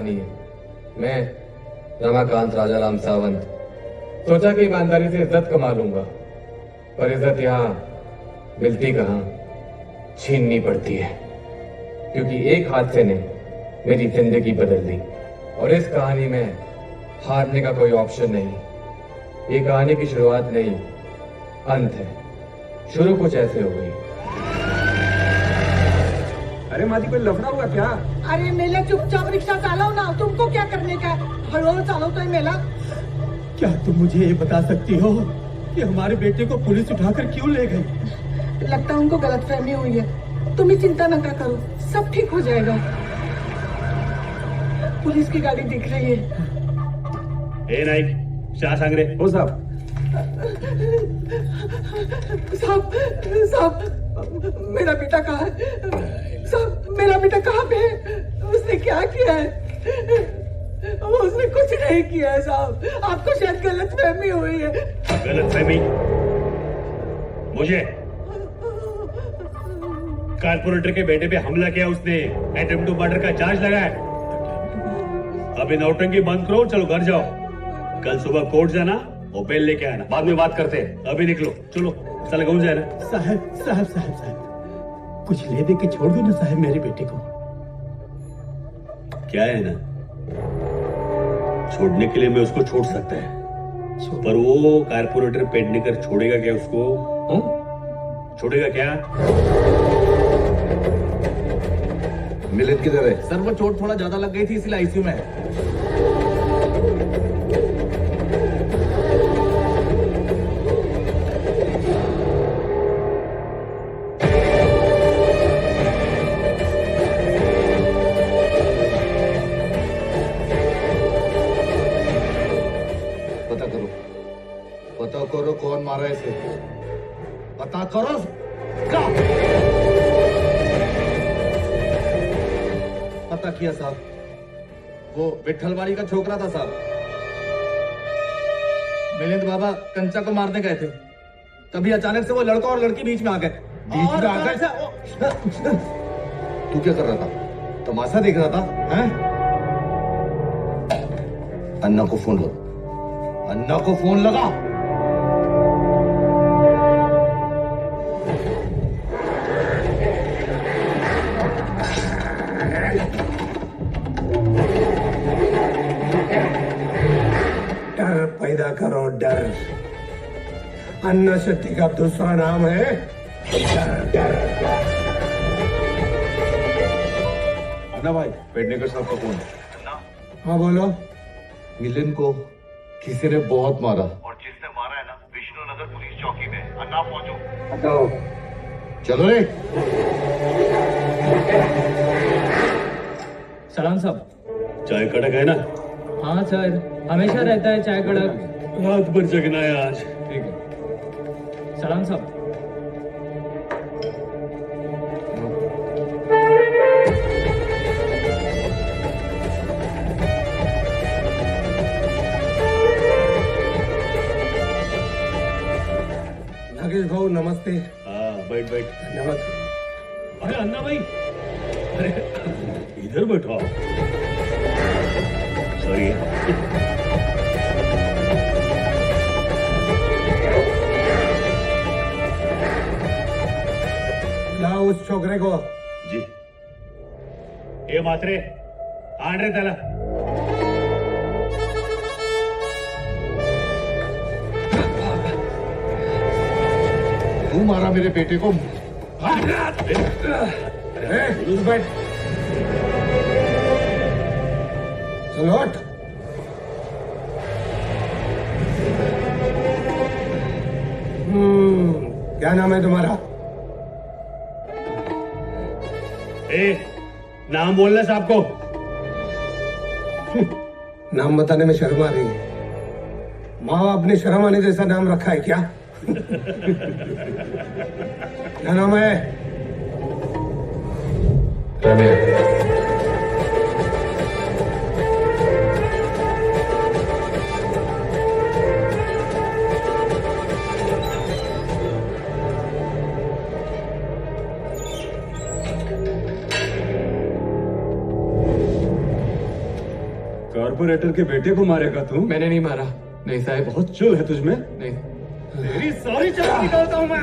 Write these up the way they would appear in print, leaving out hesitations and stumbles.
कहानी है। मैं रमाकांत राजाराम सावंत सोचा कि ईमानदारी से इज्जत कमा लूंगा, पर इज्जत यहाँ मिलती कहाँ, छीननी पड़ती है, क्योंकि एक हादसे ने मेरी जिंदगी बदल दी। और इस कहानी में हारने का कोई ऑप्शन नहीं। ये कहानी की शुरुआत नहीं, अंत है। शुरू कुछ ऐसे हो गई। अरे मादी कोई लफड़ा हुआ क्या? अरे मेला चुपचाप रिक्शा चालाओ ना, तुमको क्या करने का है? हड़बड़ चालो तो ये मेला। क्या तुम मुझे ये बता सकती हो कि हमारे बेटे को पुलिस उठाकर क्यों ले गई? लगता है उनको गलतफहमी हुई है। तुम ही चिंता न करो, सब ठीक हो जाएगा। पुलिस की गाड़ी दिख रही है। ए नाइक, क्या सांग रहे हो साहब? साहब, मेरा बेटा कहाँ है? साहब, मेरा बेटा कहाँ पे है? उसने क्या किया है? उसने कुछ नहीं किया है साहब, आपको शायद गलतफहमी हुई है। गलतफहमी? मुझे कारपोरेटर के बेटे पे हमला किया उसने, अटेम्प्ट टू मर्डर का चार्ज लगाया। अभी नौटंकी बंद करो, चलो घर जाओ। कल सुबह कोर्ट जाना और बेल लेके आना, बाद में बात करते हैं। अभी निकलो, चलो चल घूम जाए ना। साहब कुछ ले दे के छोड़ दो ना साहब मेरे बेटे को। क्या है ना, छोड़ने के लिए मैं उसको छोड़ सकता है, पर वो कारपोरेटर पेडनेकर छोड़ेगा क्या उसको? छोड़ेगा क्या? मिलिंद किधर है? सर वो चोट थोड़ा ज्यादा लग गई थी, इसलिए आईसीयू में है। पता करो कौन मारा है इसे, पता करो। पता किया साहब, वो विठलवाड़ी का छोकरा था साहब। मिलिंद बाबा कंचा को मारने गए थे, तभी अचानक से वो लड़का और लड़की बीच में आ गए। बीच में आ गए? तू क्या कर रहा था? तमाशा देख रहा था? हैं? अन्ना को फोन लगा, अन्ना को फोन लगा। डर पैदा करो, डर। अन्ना शक्ति का दूसरा नाम है डर। अन्ना भाई, पेडनेकर साहब का फोन। हाँ बोलो। मिलिंद को किसी ने बहुत मारा, और जिसने मारा है ना, विष्णुनगर पुलिस चौकी में। अन्ना पहुंचो। बताओ। चलो रे। सलाम साहब। चाय कड़क है ना? हाँ सर, हमेशा रहता है चाय कड़क। रात भर जगना है आज। ठीक है। सलाम साहब। नागेश भाऊ नमस्ते। हाँ बैठ बैठ। धन्यवाद। अरे अन्ना भाई, अरे इधर बैठो। सॉरी। लाओ उस छोकरे को। जी। ए मात्रे, आण रे त्याला। तू मारा मेरे बेटे को? बैठ। चलो हट। क्या नाम है तुम्हारा? ए, नाम बोलना साहब को। नाम बताने में शर्म आ रही है? माँ बाप ने शर्म आने जैसा नाम रखा है क्या? क्या नाम है? रम्या। कॉर्पोरेटर के बेटे को मारेगा तू? मैंने नहीं मारा। नहीं साहब, बहुत चुल है तुझमें। नहीं। तेरी सारी चल निकालता हूँ मैं।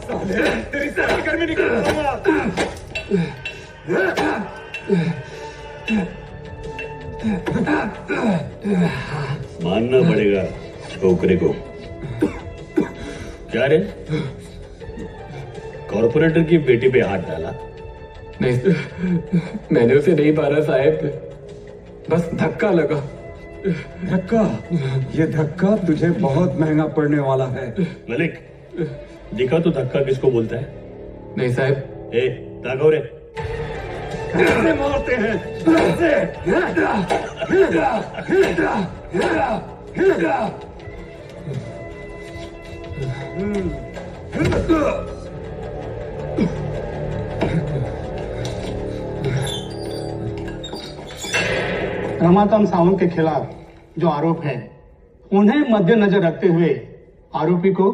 साले, तेरी सारी गर्मी निकालूंगा। मानना पड़ेगा छोकरे को। क्या रे, कॉर्पोरेटर की बेटी पे हाथ डाला? नहीं, मैंने उसे नहीं मारा साहब, बस धक्का लगा। धक्का? ये धक्का तुझे बहुत महंगा पड़ने वाला है। मलिक, दिखा तो धक्का किसको बोलता है? नहीं साहब। ए, ताको रे। कैसे मारते हैं? रमाकांत सावंत के खिलाफ जो आरोप है, उन्हें मद्देनजर रखते हुए आरोपी को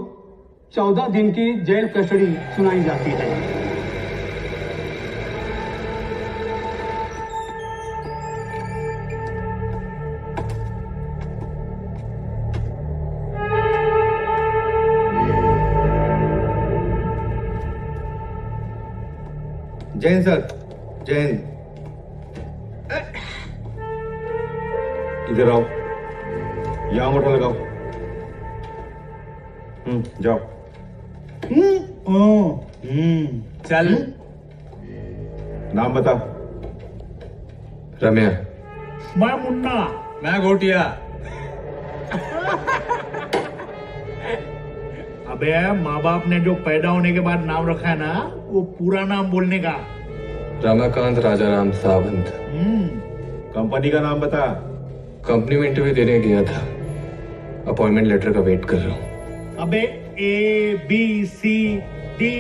14 दिन की जेल कस्टडी सुनाई जाती है। जैन सर, जैन। इधर आओ, यहाँ मोटा लगाओ। जाओ। चल। नाम बता। रम्या। मैं मुन्ना। मैं गोटिया। अबे माँ बाप ने जो पैदा होने के बाद नाम रखा है ना, वो पूरा नाम बोलने का। रमाकांत राजाराम सावंत। कंपनी का नाम बता। कंपनी में इंटरव्यू देने गया था, अपॉइंटमेंट लेटर का वेट कर रहा हूँ। अबे ABC D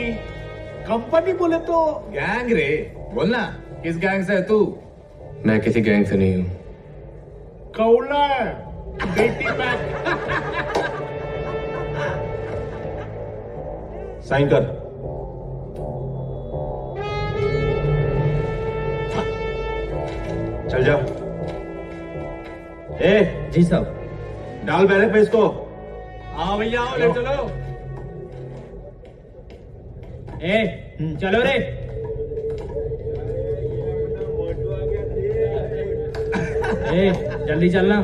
कंपनी बोले तो गैंग रे, बोलना किस गैंग से है तू? मैं किसी गैंग से नहीं हूँ। कौला बेटी पैक। साइन कर। चल जा। ए, जी साहब। डाल बैरक पे इसको। आओ भैया, आओ, ले चलो। चलो रे। जल्दी चलना।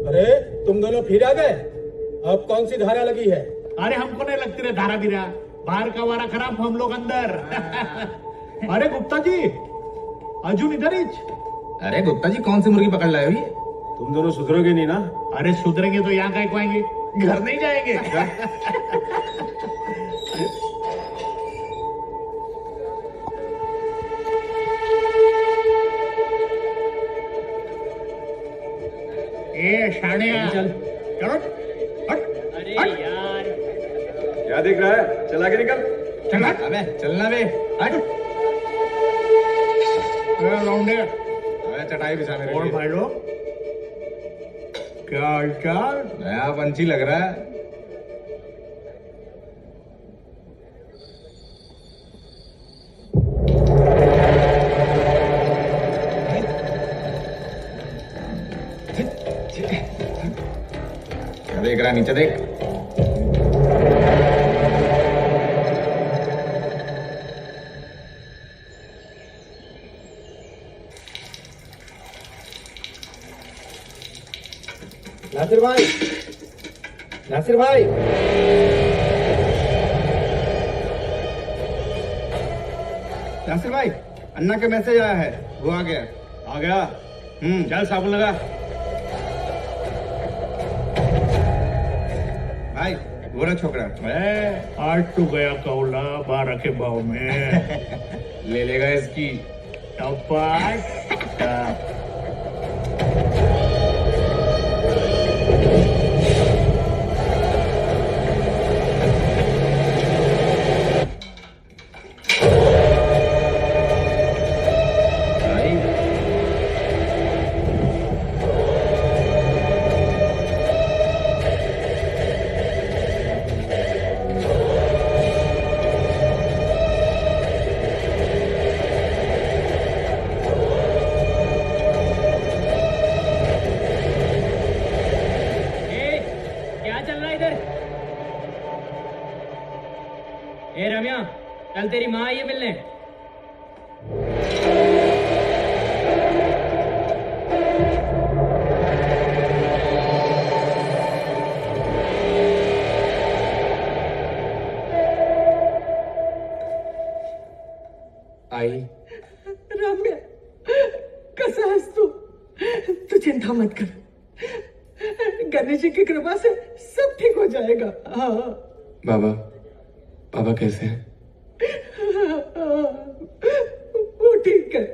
अरे तुम दोनों फिर आ गए? अब कौन सी धारा लगी है? अरे हमको नहीं लगती रे धारा बिरा, बाहर का वारा खराब, हम लोग अंदर। अरे गुप्ता जी, अर्जुन इधर ही। अरे गुप्ता जी, कौन सी मुर्गी पकड़ लाए हो ये? तुम दोनों सुधरोगे नहीं ना? अरे सुधरेंगे तो यहाँ कहीं को आएंगे, घर नहीं जाएंगे। ए शानिया, चल। चलो। अरे यार, क्या देख रहा है? चला के निकल। चल अबे चलना बे। हट। लौंडे अबे चटाई बिछा मेरे और लिए। भाई लोग, क्या हालचाल? नया पंछी लग रहा है। क्या देख रहा है? नीचे देख। नासिर भाई, नासिर भाई। नासिर भाई, अन्ना का मैसेज आया है, वो आ गया। आ गया? चल साबुन लगा। भाई वो रहा छोकरा। आज तो गया कौला 12 के भाव में। ले लेगा इसकी। टपाट टप। ए रम्या, कल तेरी माँ आई है मिलने। आई रम्या, कैसा है तू चिंता मत कर, गणेश जी की कृपा से सब ठीक हो जाएगा। हाँ बाबा, बाबा कैसे हैं? वो ठीक है,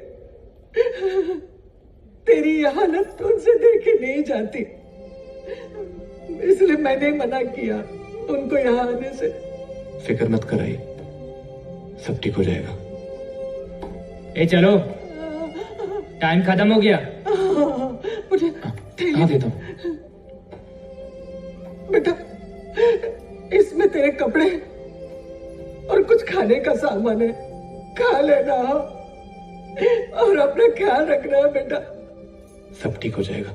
तेरी ये हालत तो उनसे देखी नहीं जाती, इसलिए मैंने मना किया उनको यहाँ आने से। फिक्र मत कराइए, सब ठीक हो जाएगा। ए चलो, टाइम खत्म हो गया। मुझे हाँ देता हूँ। बेटा, इसमें तेरे कपड़े और कुछ खाने का सामान है, खा लेना और अपना ख्याल रखना है बेटा। सब ठीक हो जाएगा।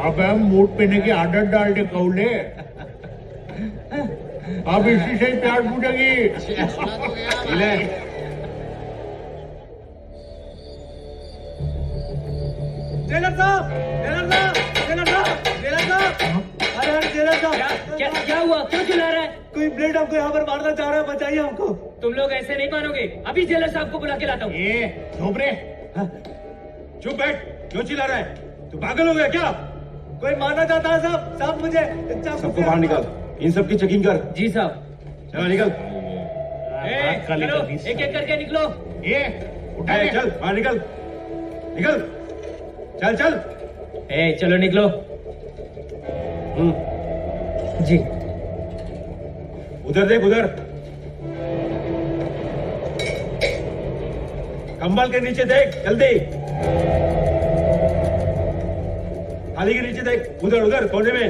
अब हम मूड पीने की आदत डाल दे कौले, अब इसी से ही प्यार पूछेगी। जेलर साहब, जेलर साहब, जेलर साहब, जेलर साहब, अरे जेलर साहब, क्या हुआ? क्यों चिल्ला रहा है? कोई ब्लेड हमको यहाँ पर मारना चाह रहा है, बचाइए हमको। तुम लोग ऐसे नहीं मानोगे, अभी जेलर साहब को बुला के लाता हूँ। चुप रे, चुप बैठ, क्यों चिल्ला रहा है? तू पागल हो गया क्या? कोई मारना चाहता है साहब, साहब मुझे सबको बाहर निकाल, इन सब की चेकिंग कर। जी साहब। चलो निकल। चलो, एक एक करके निकलो। उठा, चल बाहर निकल, निकल, चल चल। चलो निकलो। जी। उधर देख, उधर कंबल के नीचे देख, जल्दी। थाली के नीचे देख, उधर उधर कोने में।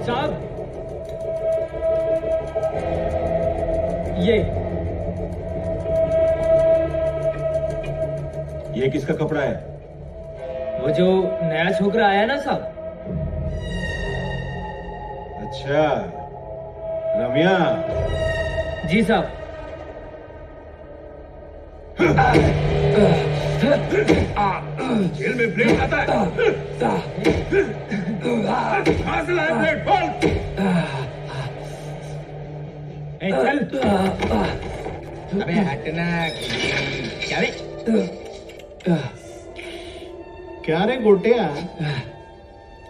साहब, ये किसका कपड़ा है? वो जो नया छोकरा आया ना साहब। अच्छा, रम्या। जी साहब। जेल में ब्लेड आता है, कहां से लाया ब्लेड? बोल। चल। अबे हटना, क्या रे? क्या रे गोटिया,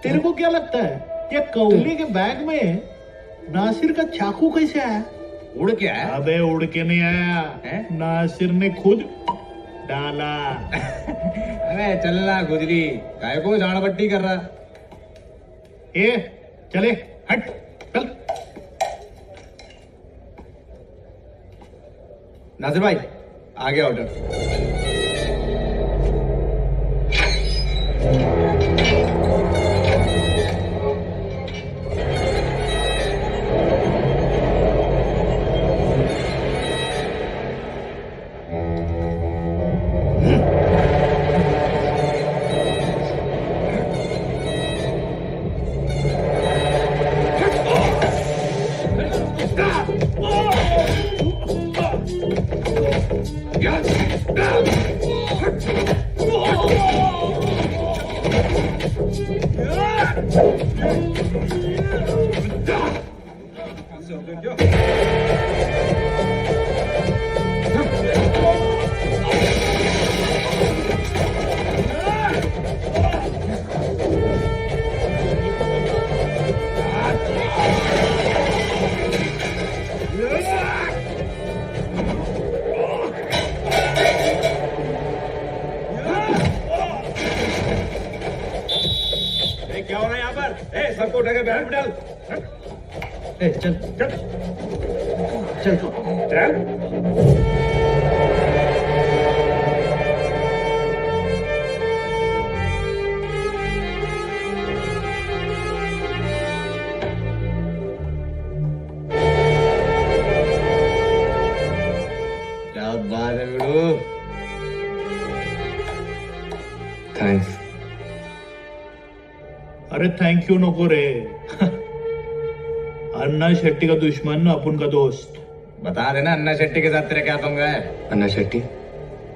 तेरे को क्या लगता है ये कौली के बैग में नासिर का चाकू कैसे आया? उड़ के आया? अबे उड़ के नहीं आया है? नासिर ने खुद डाला। अबे चलना गुजरी, काय को जान पट्टी कर रहा? चले हट, चल। नासिर भाई, आ गया ऑर्डर। उठा के बैग में डाल। ए, चल चल चल चल। क्या बात है बिड़ू। थैंक्स। अरे थैंक यू नको रे। अन्ना शेट्टी का दुश्मन ना अपन का दोस्त। बता देना अन्ना शेट्टी के साथ तेरा क्या पंगा है। अन्ना शेट्टी?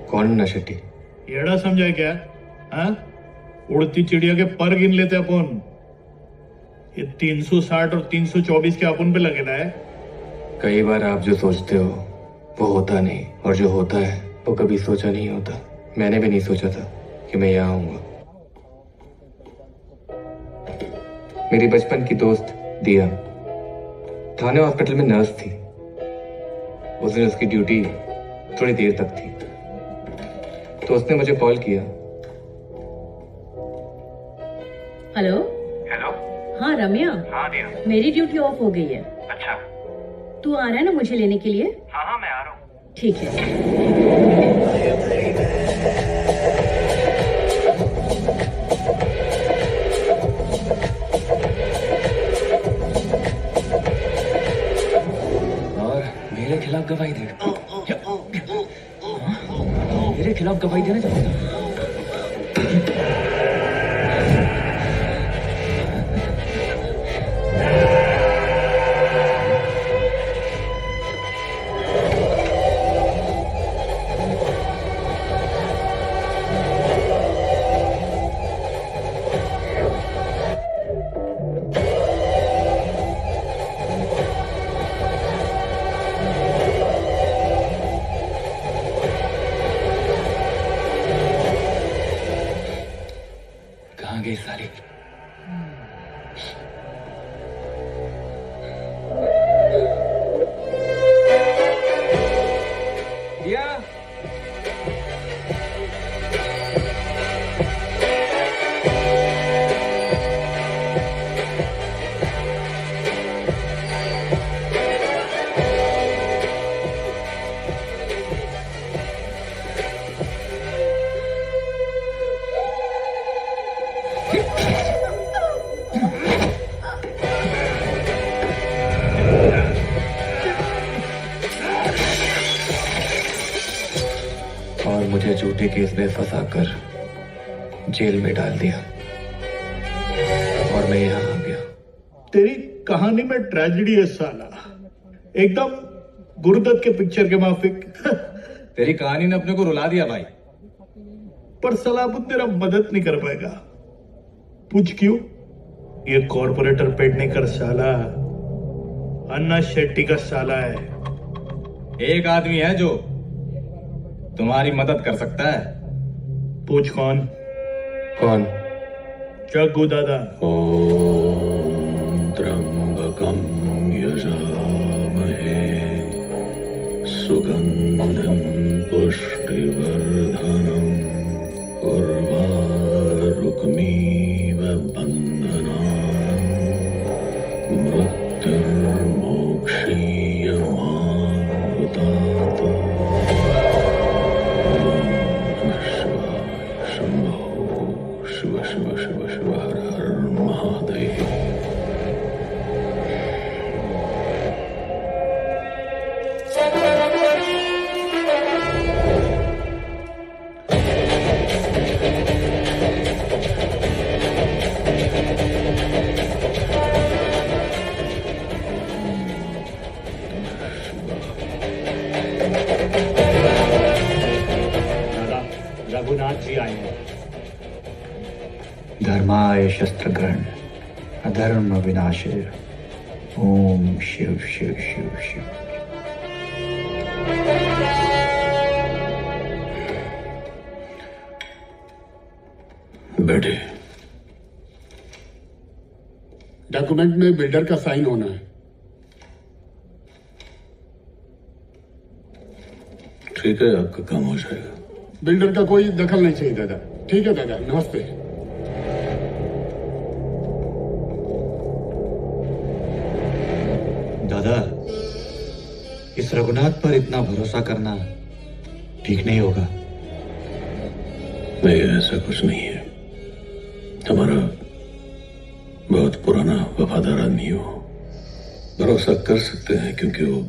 कौन अन्ना शेट्टी? येड़ा समझा क्या? हाँ, उड़ती चिड़िया के पर गिन लेते अपन। ये 360 और 324 के अपन पे लगेला है। कई बार आप जो सोचते हो वो होता नहीं, और जो होता है वो कभी सोचा नहीं होता। मैंने भी नहीं सोचा था कि मैं यहाँ आऊंगा। मेरी बचपन की दोस्त दिया थाने हॉस्पिटल में नर्स थी। उस दिन उसकी ड्यूटी थोड़ी देर तक थी, तो उसने मुझे कॉल किया। हेलो। हेलो। हाँ रम्या। हाँ दिया। मेरी ड्यूटी ऑफ हो गई है। अच्छा। तू आ रहा है ना मुझे लेने के लिए? हाँ हाँ मैं आ रहा हूँ। ठीक है। और मेरे खिलाफ गवाही दे। मेरे खिलाफ गवाही देना चाहता हूँ। कहाँ गई सारी? दिया। और मुझे झूठे केस में फंसाकर जेल में डाल दिया और मैं यहाँ आ गया। तेरी कहानी में ट्रेजेडी है साला, एकदम गुरदत के पिक्चर के माफिक। तेरी कहानी ने अपने को रुला दिया भाई। पर सलाबुत तेरा मदद नहीं कर पाएगा। पूछ क्यों? ये कॉर्पोरेटर पेडनेकर साला अन्ना शेट्टी का साला है। एक आदमी है जो तुम्हारी मदद कर सकता है। पूछ कौन? कौन? जग्गू दादा। ओम त्र्यंबकं यजामहे सुगंधं पुष्टिवर्धनम् उर्वारुकमिव बन्धनान् मृत्युर्मोक्षीयमामृतात्। शिव शिव शिव शिव हर हर महादेव। दादा रघुनाथ जी आए हैं। धर्माय शस्त्र ग्रहण अधर्म विनाशे। ओम शिव शिव शिव शिव। बैठे। डॉक्यूमेंट में बिल्डर का साइन होना है। ठीक है, आपका काम हो जाएगा। बिल्डर का कोई दखल नहीं चाहिए दादा। ठीक है दादा, नमस्ते। इस रघुनाथ पर इतना भरोसा करना ठीक नहीं होगा। नहीं, ऐसा कुछ नहीं है। हमारा बहुत पुराना वफादार आदमी हो, भरोसा कर सकते हैं, क्योंकि वो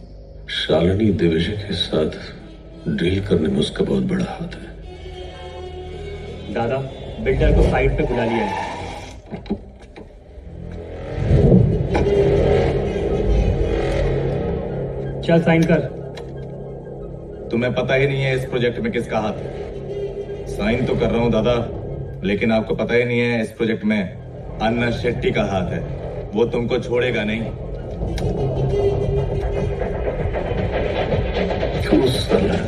शालिनी दिविजय के साथ डील करने में उसका बहुत बड़ा हाथ है। दादा, बिल्डर को साइड पे बुला लिया है। चल साइन कर। तुम्हें पता ही नहीं है इस प्रोजेक्ट में किसका हाथ है। साइन तो कर रहा हूं दादा, लेकिन आपको पता ही नहीं है इस प्रोजेक्ट में अन्ना शेट्टी का हाथ है। वो तुमको छोड़ेगा नहीं। क्यों साला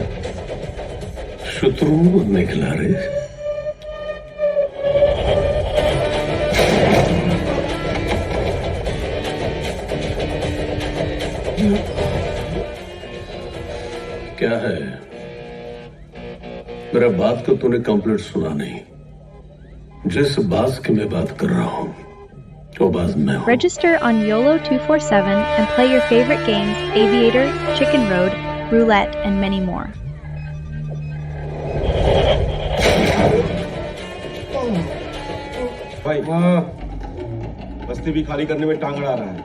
शत्रु निकला रे? क्या है? मेरा बात को तूने कंप्लीट सुना नहीं। जिस बाज की मैं बात कर रहा हूं वो बाज मैं हूं। Register on YOLO 247 and play your favorite games Aviator, Chicken Road, Roulette, and many more. भाई बस्ती भी खाली करने में टांग अड़ा रहा है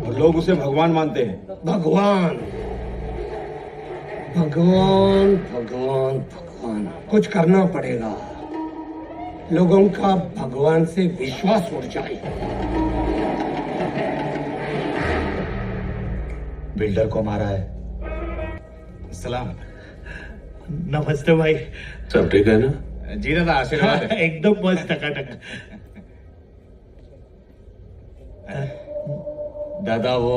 और लोग उसे भगवान मानते हैं। भगवान भगवान भगवान भगवान कुछ करना पड़ेगा। लोगों का भगवान से विश्वास उड़ जाए। बिल्डर को मारा है। सलाम। नमस्ते भाई। सब ठीक है ना? जी दादा, आशीर्वाद है। एकदम मस्त टकाटक। दादा, वो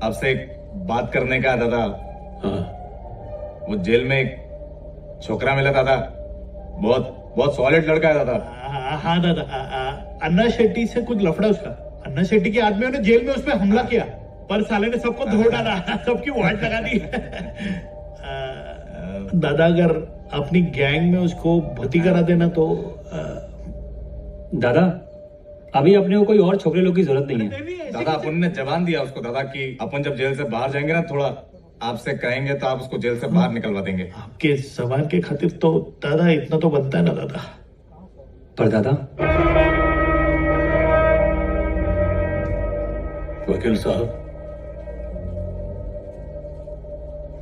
आपसे एक बात करने का दादा। हाँ। वो जेल में एक छोकरा मिला दादा, बहुत बहुत सॉलिड लड़का है दादा। हाँ दादा, अन्ना शेट्टी से कुछ लफड़ा उसका। अन्ना शेट्टी के आदमियों ने जेल में उस पर हमला किया, पर साले ने सबको धो डाला, सबकी वाट लगा दी। दादा, अगर अपनी गैंग में उसको भर्ती करा देना तो। दादा, अभी अपने को कोई और छोकरे लोग की जरूरत नहीं है। दादा, अपन ने जवान दिया उसको दादा कि अपन जब जेल से बाहर जाएंगे ना, थोड़ा आपसे कहेंगे तो आप उसको जेल से बाहर निकलवा देंगे। आपके जवान के खातिर तो दादा इतना तो बनता है ना दादा। पर दादा, वकील साहब,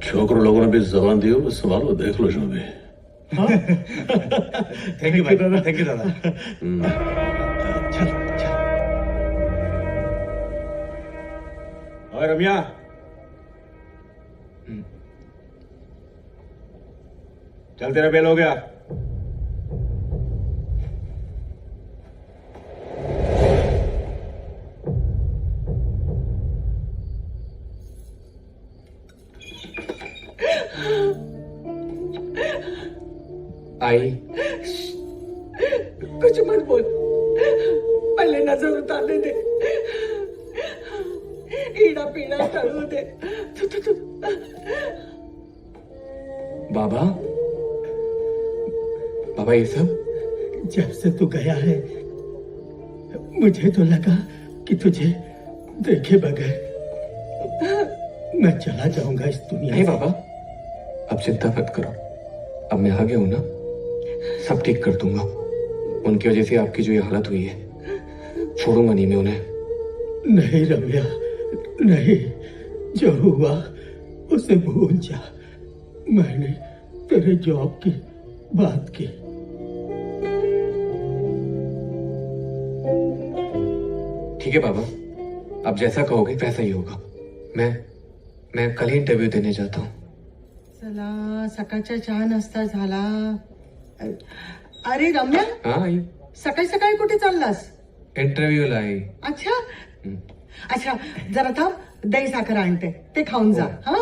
छोकरों लोगों ने भी जबान दी हो, संभालो, देख लो जो भी। थैंक यू भाई, थैंक यू दादा। चल चल। और रम्या, चल तेरा बेल हो गया। आई, कुछ मत बोल, पहले नजर उतारने दे, ईड़ा पीड़ा टळू दे। तू बाबा, बाबा ये सब? जब से तू गया है मुझे तो लगा कि तुझे देखे बगैर मैं चला जाऊंगा इस दुनिया नहीं से। बाबा, अब चिंता मत करो। अब मैं आ गया हूं ना, सब ठीक कर दूंगा। उनकी वजह से आपकी जो ये हालत हुई है, छोड़ूंगा नहीं मैं उन्हें। नहीं रम्या, नहीं, जो हुआ उसे भूल जा। मैंने तेरे जॉब की बात की। ठीक है बाबा, अब जैसा कहोगे वैसा ही होगा। मैं कल ही इंटरव्यू देने जाता हूँ। चला, सकाळचा चहा नाश्ता झाला। अरे रम्या, हाँ आई, सकाळी सकाळी कुठे चाललास? इंटरव्यू लाई। अच्छा अच्छा, जरा थांब, दही साखर आणते, ते खाऊन जा। हा,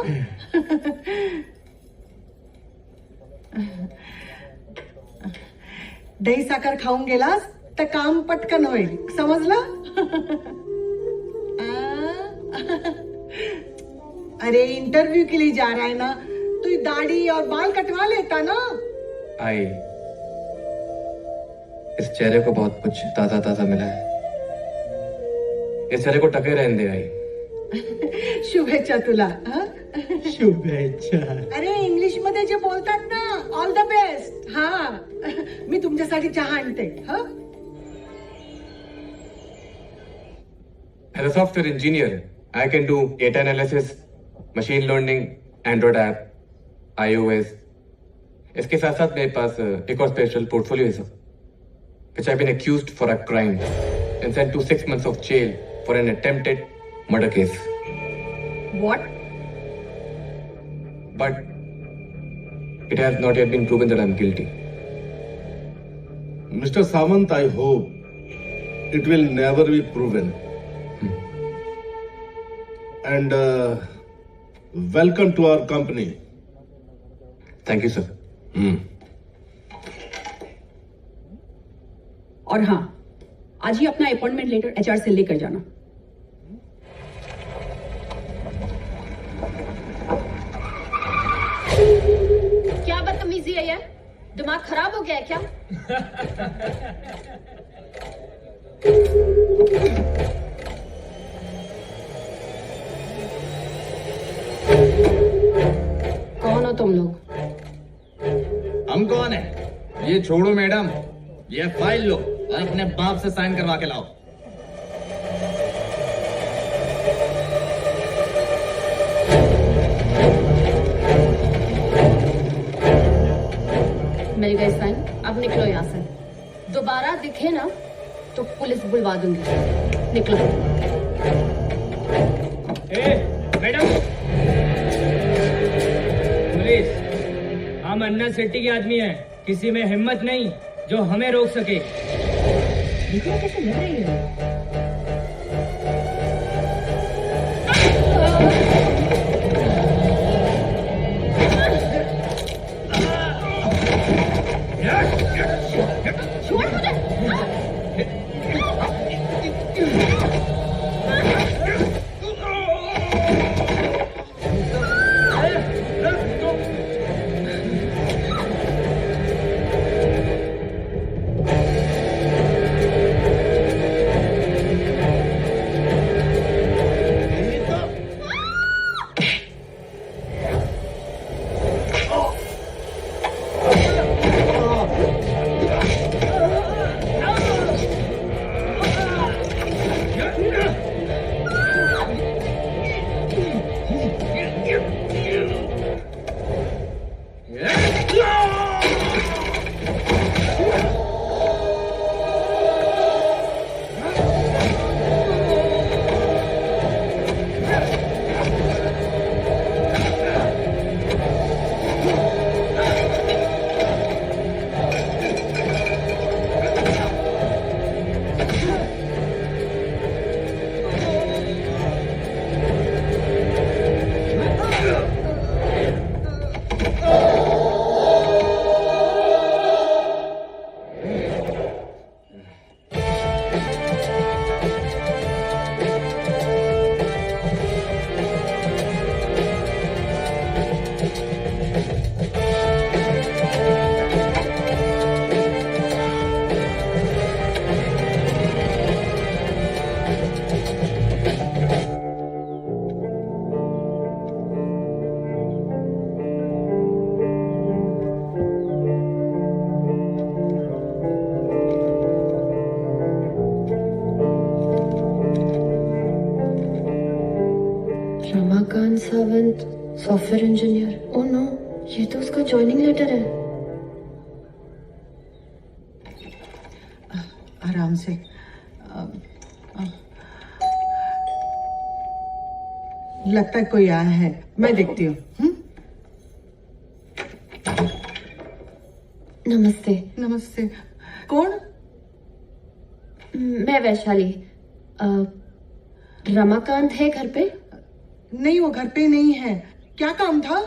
दही साखर खाऊन गेलास तर काम पटकन होईल, समजलं? अरे इंटरव्यू के लिए जा रहा है ना, तो दाढ़ी और बाल कटवा लेता ना। आई, इस चेहरे को बहुत कुछ ताजा ताजा मिला है। इस चेहरे को टके रहने दे आई। शुभेच्छा तुला। हा? शुभेच्छा. अरे इंग्लिश मध्ये जे बोलतात ना, ऑल द बेस्ट. हा, मी तुमच्यासाठी चहा आणते. हा, As a software engineer, I can do data analysis, machine learning, Android app, iOS. इसके साथ साथ मेरे पास एक और स्पेशल पोर्टफोलियो है sir, which I've been accused for a crime and sent to 6 months of jail for an attempted murder case. What? But it has not yet been proven that I'm guilty. Mr. Samant, I hope it will never be proven. And welcome to our company. Thank you, sir. और हाँ, आज ही अपना appointment letter HR से लेकर जाना. क्या बदतमीजी है ये? दिमाग खराब हो गया है क्या? कौन हो तुम लोग? हम कौन है? ये छोड़ो मैडम, ये फाइल लो और अपने बाप से साइन करवा के लाओ. मिल गए साइन. अब निकलो यहाँ से. दोबारा दिखे ना तो पुलिस बुलवा दूंगी. निकलो. मैडम, पुलिस, हम अन्ना शेट्टी के आदमी हैं. किसी में हिम्मत नहीं जो हमें रोक सके. देखो कैसे लग रही है. छोड़ मुझे. Ramakant Sawant, software engineer. Oh no, ये तो उसका ज्वाइनिंग लेटर है. आराम से. लगता है कोई आया है. मैं देखती हूँ. नमस्ते. नमस्ते. कौन? मैं वैशाली. रमाकांत है घर पे? नहीं, वो घर पे नहीं है. क्या काम था?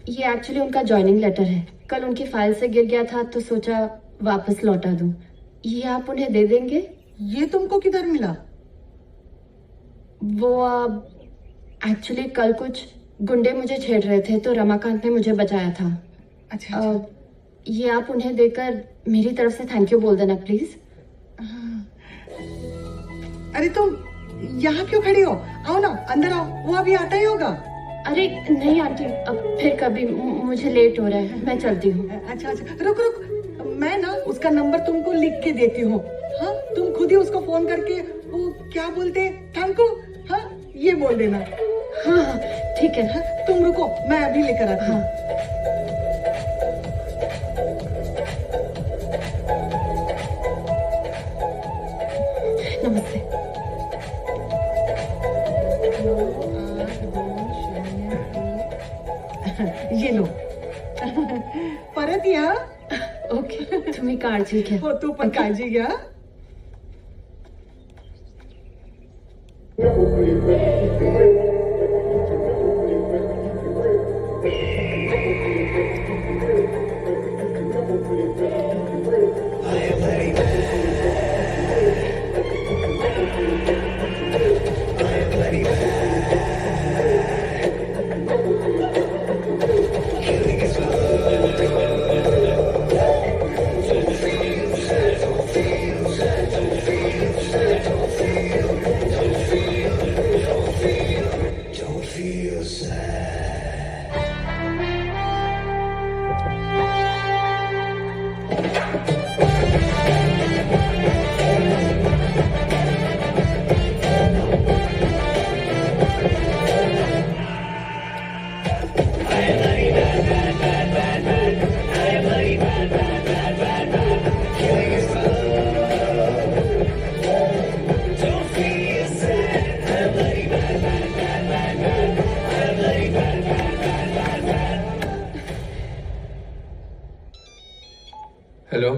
ये एक्चुअली उनका ज्वाइनिंग लेटर है. कल उनकी फाइल से गिर गया था तो सोचा वापस लौटा दूं. ये आप उन्हें दे देंगे? ये तुमको किधर मिला? वो एक्चुअली कल कुछ गुंडे मुझे छेड़ रहे थे तो रमाकांत ने मुझे बचाया था. अच्छा. ये आप उन्हें देकर मेरी तरफ से थैंक यू बोल देना प्लीज. अरे तुम यहाँ क्यों खड़ी हो? आओ ना, अंदर आओ. वो अभी आता ही होगा. अरे नहीं आंटी, अब फिर कभी, मुझे लेट हो रहा है, मैं चलती हूँ। अच्छा अच्छा, रुक रुक, मैं ना उसका नंबर तुमको लिख के देती हूँ। हाँ, तुम खुद ही उसको फोन करके वो क्या बोलते थैंक यू, हाँ ये बोल देना। हाँ हाँ ठीक है। हाँ, तुम रुको, मैं अभी लेकर आती हूँ। नमस्ते। ये लो। परत या ओके, तुम्ही काळजी घ्या. हो, तू पण काळजी घ्या. हेलो।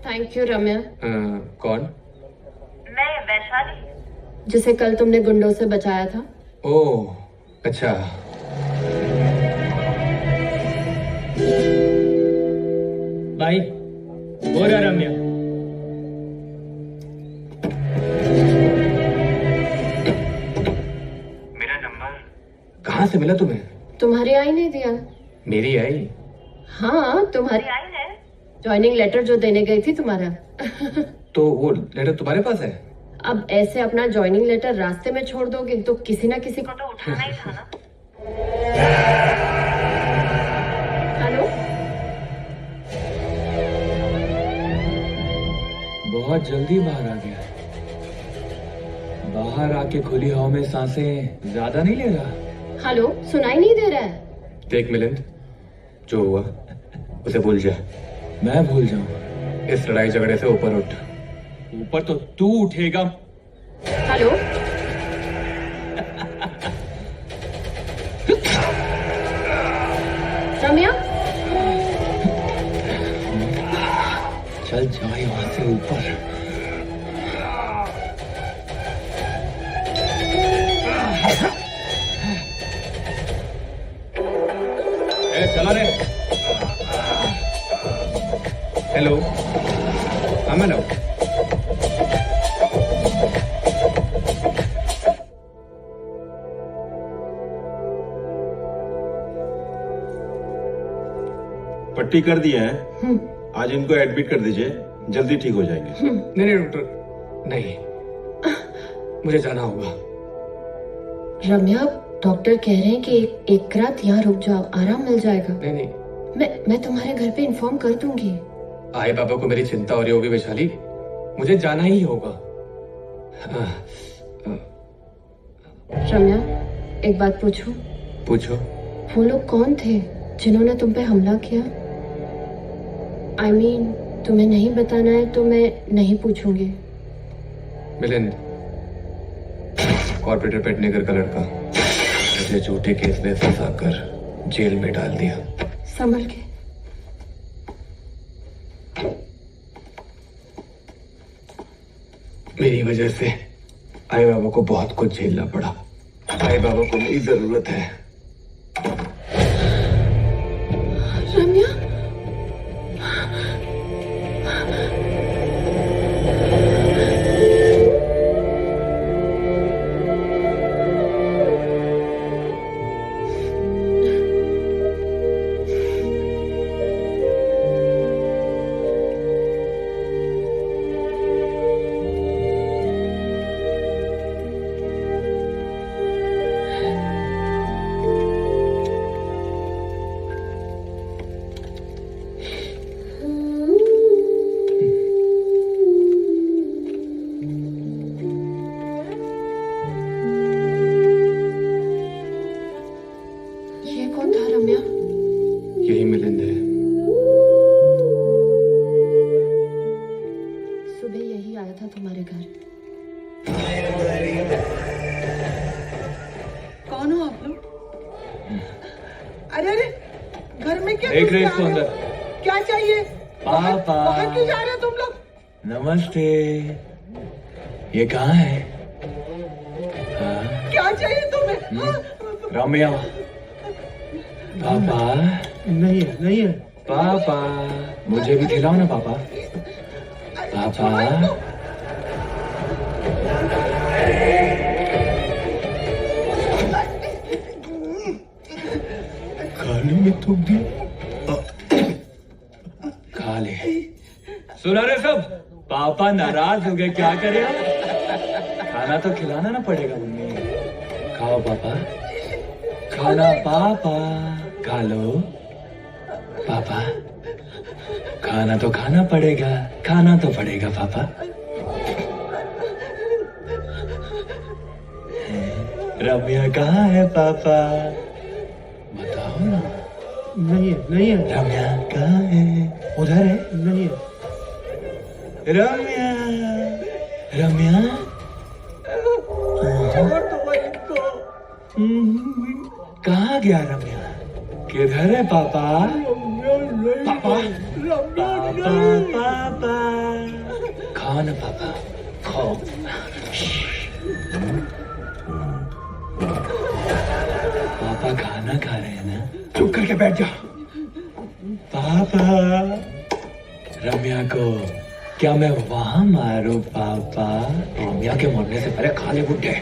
थैंक यू रम्या। कौन? मैं वैशाली, जिसे कल तुमने गुंडों से बचाया था। ओह अच्छा। भाई हो रहा रम्या। मेरा नंबर कहाँ से मिला तुम्हें? तुम्हारी आई ने दिया। मेरी आई? हाँ तुम्हारी आई ने, ज्वाइनिंग लेटर जो देने गई थी तुम्हारा। तो वो लेटर तुम्हारे पास है? अब ऐसे अपना ज्वाइनिंग लेटर रास्ते में छोड़ दोगे तो किसी ना किसी को तो उठाना ही था ना। हेलो। बहुत जल्दी बाहर आ गया। बाहर आके खुली हवा में सांसें ज्यादा नहीं ले रहा? हेलो, सुनाई नहीं दे रहा है? देख मिलिंद, जो हुआ उसे भूल जा। मैं भूल जाऊं? इस लड़ाई झगड़े से ऊपर उठ। ऊपर तो तू उठेगा। हेलो। रम्या, चल जाए वहां से ऊपर। चला रे। हेलो, अमन आओ। पट्टी कर दिया है, आज इनको एडमिट कर दीजिए, जल्दी ठीक हो जाएंगे। नहीं नहीं डॉक्टर, नहीं, मुझे जाना होगा। रम्या, डॉक्टर कह रहे हैं कि एक रात यहाँ रुक जाओ, आराम मिल जाएगा। नहीं नहीं, मैं तुम्हारे घर पे इन्फॉर्म कर दूंगी। आए बाबा को मेरी चिंता हो रही होगी वैशाली, मुझे जाना ही होगा। रम्या, एक बात पूछूं? पूछो। वो लोग कौन थे जिन्होंने तुम पे हमला किया? I mean, तुम्हें नहीं बताना है तो मैं नहीं पूछूंगी। मिलिंद, कॉर्पोरेटर पेडनेकर का लड़का, मुझे झूठे केस में फंसाकर जेल में डाल दिया। संभल के। मेरी वजह से आई बाबा को बहुत कुछ झेलना पड़ा। आई बाबा को मेरी जरूरत है। रम्या, घर में क्या देख रहे घुस के इसको आ रहे अंदर। हो? क्या चाहिए? पापा। बाहर क्यों जा रहे हो तुम लोग? नमस्ते। ये कहाँ है? क्या चाहिए तुम्हें? हाँ? रम्या। पापा। नहीं है, नहीं है। पापा, मुझे भी खिलाओ ना पापा। पापा। खाने में थूक दी। खा ले। सुना रहे सब? पापा नाराज हो गए, क्या करें हम? खाना तो खिलाना ना पड़ेगा मम्मी। खाओ पापा, खाना पापा, खा लो पापा। खाना तो खाना पड़ेगा, खाना तो पड़ेगा पापा। रम्या कहाँ है पापा? बताओ ना। नहीं है, नहीं है। रम्या कहाँ है? उधर है? नहीं है। रम्या, रम्या। कहाँ गया रम्या? किधर है पापा? पापा, पापा, पापा। खाओ ना पापा, खाओ। पापा खाना खा रहे हैं ना? चुप करके बैठ जा। पापा, रम्या को क्या मैं वहां मारूं पापा? रम्या के मरने से पहले खा ले बुड्ढे।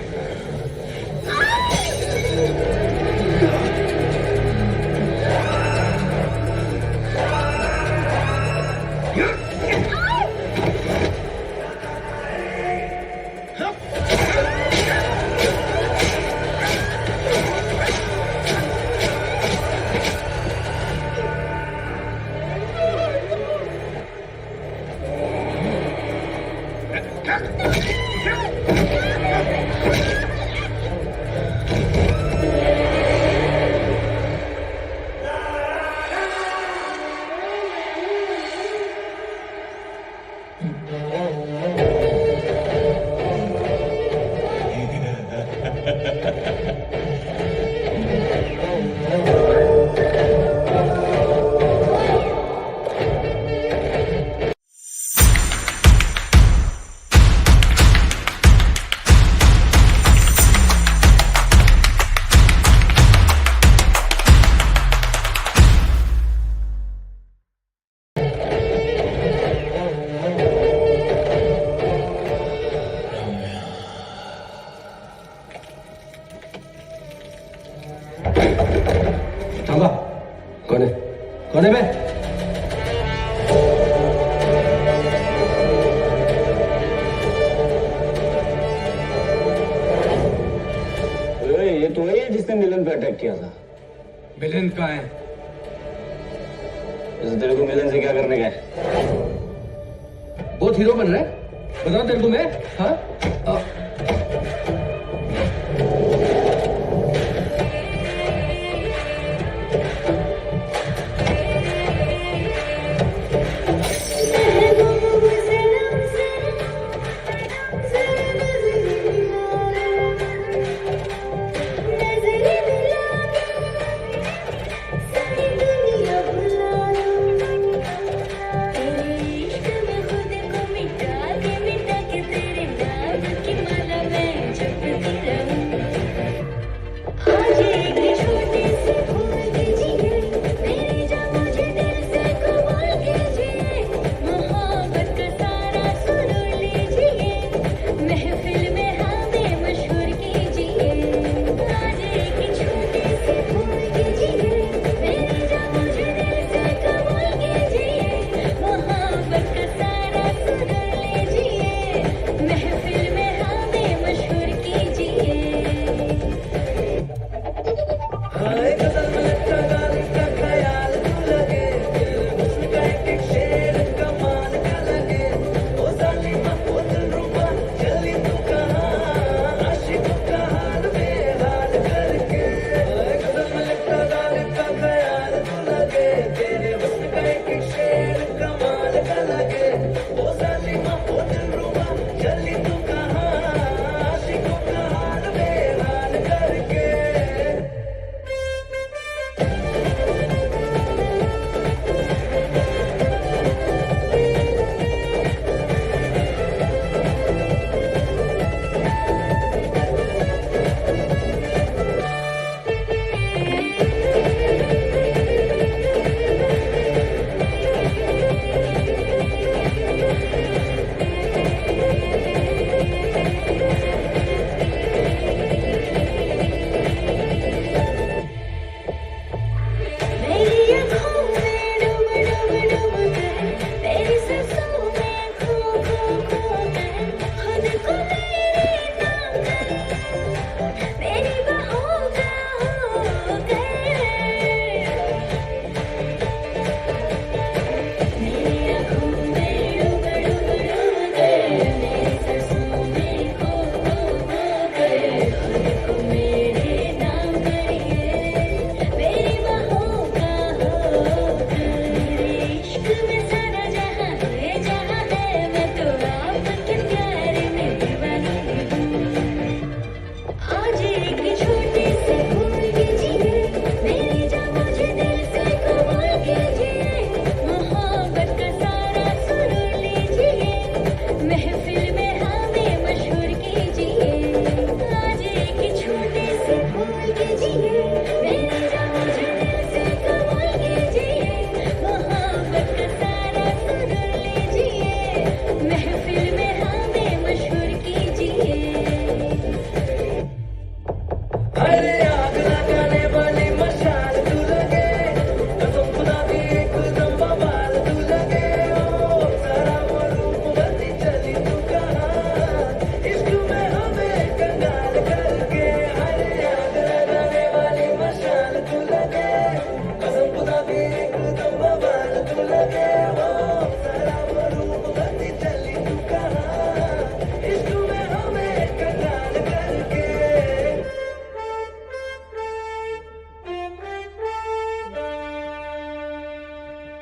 कौन है बे? ये तो वही है जिसने मिलन पे अटैक किया था। मिलन कहाँ है? तेरे को मिलन से क्या करने का है? बहुत हीरो बन रहा है, बताओ तेरे को मैं। हाँ?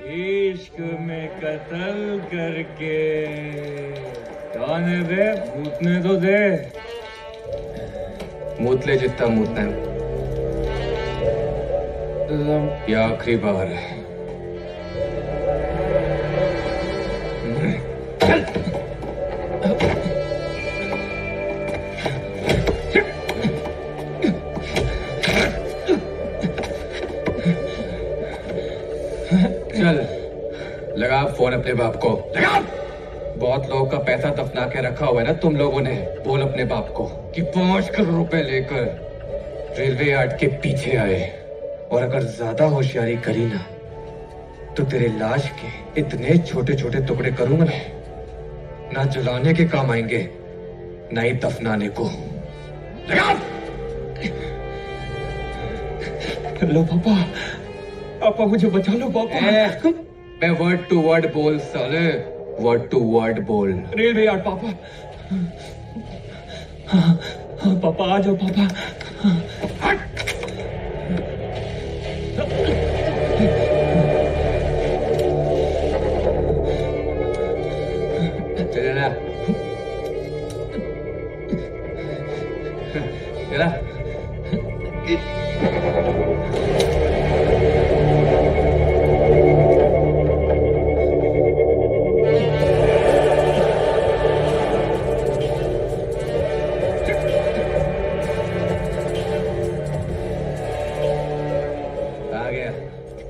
इश्क में कत्ल करके जाने दे, मूतने तो दे। मूत ले जितना मूतना है। ये आखिरी बार है। चल लगा फोन अपने बाप को, लगा। बहुत लोगों का पैसा दफना के रखा हुआ है ना तुम लोगों ने। बोल अपने बाप को कि 5 करोड़ रुपए लेकर रेलवे यार्ड के पीछे आए, और अगर ज्यादा होशियारी करी ना तो तेरे लाश के इतने छोटे छोटे टुकड़े करूंगा ना जलाने के काम आएंगे ना ही दफनाने को। लगा। लो पापा, पापा मुझे बचा लो पापा। मैं वर्ड टू वर्ड बोल साले, वर्ड टू वर्ड बोल। रेलवे यार्ड पापा। हाँ, पापा आ जाओ पापा। चला चला।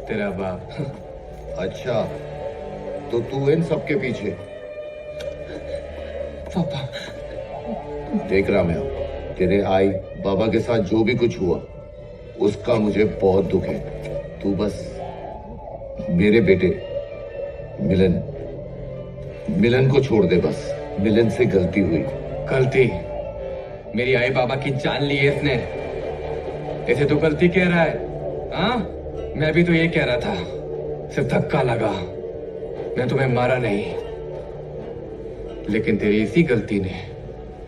तेरा बाप। अच्छा, तो तू इन सब के पीछे? पापा देख रहा मैं, तेरे आई बाबा के साथ जो भी कुछ हुआ उसका मुझे बहुत दुख है। तू बस मेरे बेटे मिलन को छोड़ दे बस। मिलन से गलती हुई। गलती? मेरी आई बाबा की जान ली है इसने। इसे तो गलती कह रहा है। हाँ, मैं भी तो ये कह रहा था, सिर्फ धक्का लगा। मैं तुम्हें मारा नहीं, लेकिन तेरी इसी गलती ने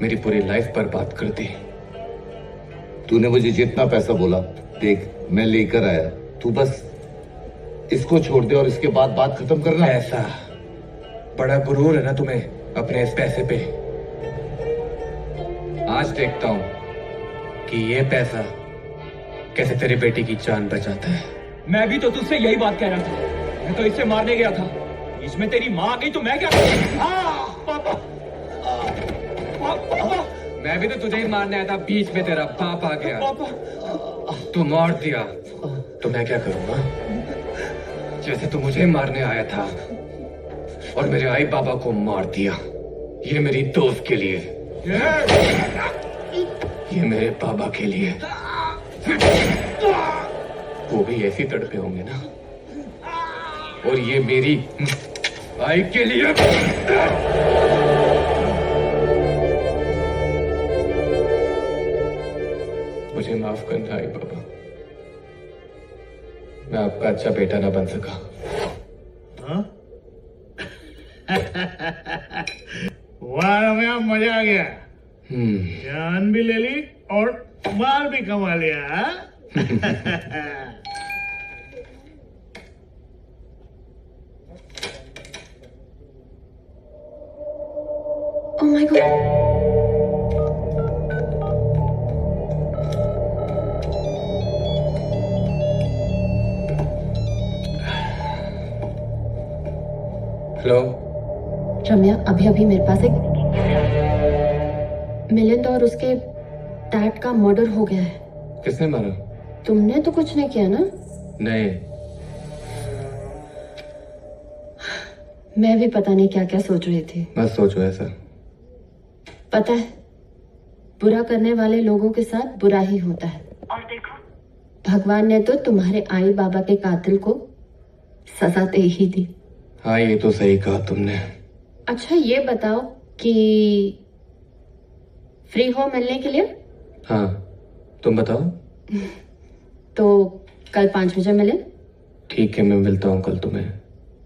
मेरी पूरी लाइफ बर्बाद कर दी। तूने मुझे जितना पैसा बोला देख मैं लेकर आया। तू बस इसको छोड़ दे और इसके बाद बात खत्म करना। ऐसा बड़ा गुरूर है ना तुम्हें अपने इस पैसे पे। आज देखता हूं कि ये पैसा कैसे तेरी बेटी की जान बचाता है। मैं भी तो तुझसे यही बात कह रहा था। मैं तो इसे मारने गया था, इसमें तेरी माँ आ गई तो मैं क्या करूं? पापा, पापा। मैं भी तो तुझे ही मारने आया था, बीच में तेरा बाप आ गया। तू मार दिया तो मैं क्या करूंगा? जैसे तू मुझे मारने आया था और मेरे आई बाबा को मार दिया। ये मेरी दोस्त के लिए, ये मेरे बाबा के लिए। वो भी ऐसी तड़पे होंगे ना। और ये मेरी आई के लिए। मुझे माफ करना आई बाबा, मैं आपका अच्छा बेटा ना बन सका। हाँ? वाह रम्या, मजा आ गया। जान भी ले ली और माल भी कमा लिया। Oh my God. हेलो रम्या, अभी अभी मेरे पास एक मिलिंद और उसके डैड का मर्डर हो गया है। किसने मारा? तुमने तो कुछ नहीं किया ना? नहीं। मैं भी पता नहीं क्या क्या सोच रही थी। मत सोचो ऐसा। पता है, बुरा करने वाले लोगों के साथ बुरा ही होता है। और देखो, भगवान ने तो तुम्हारे आई बाबा के कातिल को सजा दे ही दी। हाँ, ये तो सही कहा तुमने। अच्छा ये बताओ कि फ्री हो मिलने के लिए? हाँ, तुम बताओ। तो कल 5 बजे मिले? ठीक है, मैं मिलता हूँ कल तुम्हें।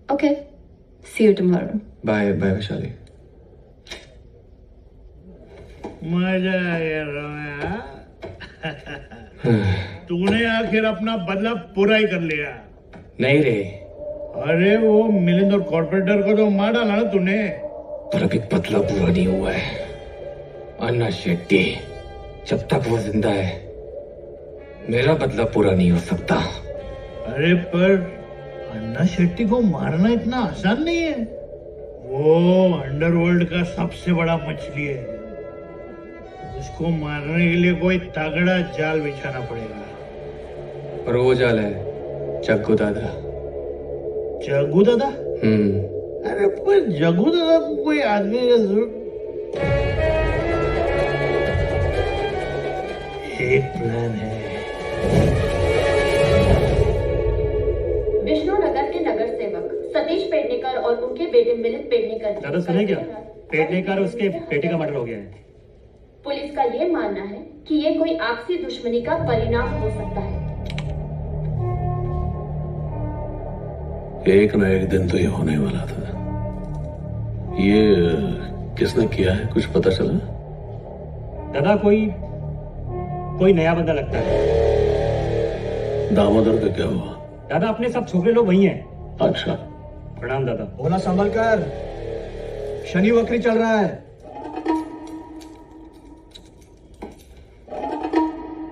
Okay, see you tomorrow. Bye bye Vaishali. मजा आ गया रम्या। तूने आखिर अपना बदला पूरा ही कर लिया। नहीं रे, अरे वो मिलिंद और कॉर्पोरेटर को तो मार डाला ना तूने। पर अभी बदला पूरा नहीं हुआ है। अन्ना शेट्टी जब तक वो जिंदा है मेरा बदला पूरा नहीं हो सकता। अरे पर अन्ना शेट्टी को मारना इतना आसान नहीं है। वो अंडरवर्ल्ड का सबसे बड़ा मछली है। उसको मारने के लिए कोई तगड़ा जाल बिछाना पड़ेगा। और वो जाल है जग्गू दादा। जग्गू दादा? अरे पर जग्गू दादा को कोई आदमी का जरूरत। एक प्लान है। विष्णुनगर के नगर सेवक सतीश पेडनेकर और उनके बेटे मिलिंद पेडनेकर। दादा सुने क्या? पेडनेकर उसके बेटे का मर्डर हो गया है। पुलिस का ये मानना है कि ये कोई आपसी दुश्मनी का परिणाम हो सकता है। एक न एक दिन तो ये होने वाला था। ये किसने किया है कुछ पता चला? दादा कोई नया बंदा लगता है। दामोदर का क्या हुआ? दादा अपने सब छोकरे लोग वही हैं। अच्छा। प्रणाम दादा। बोला संभल कर, शनि वक्री चल रहा है।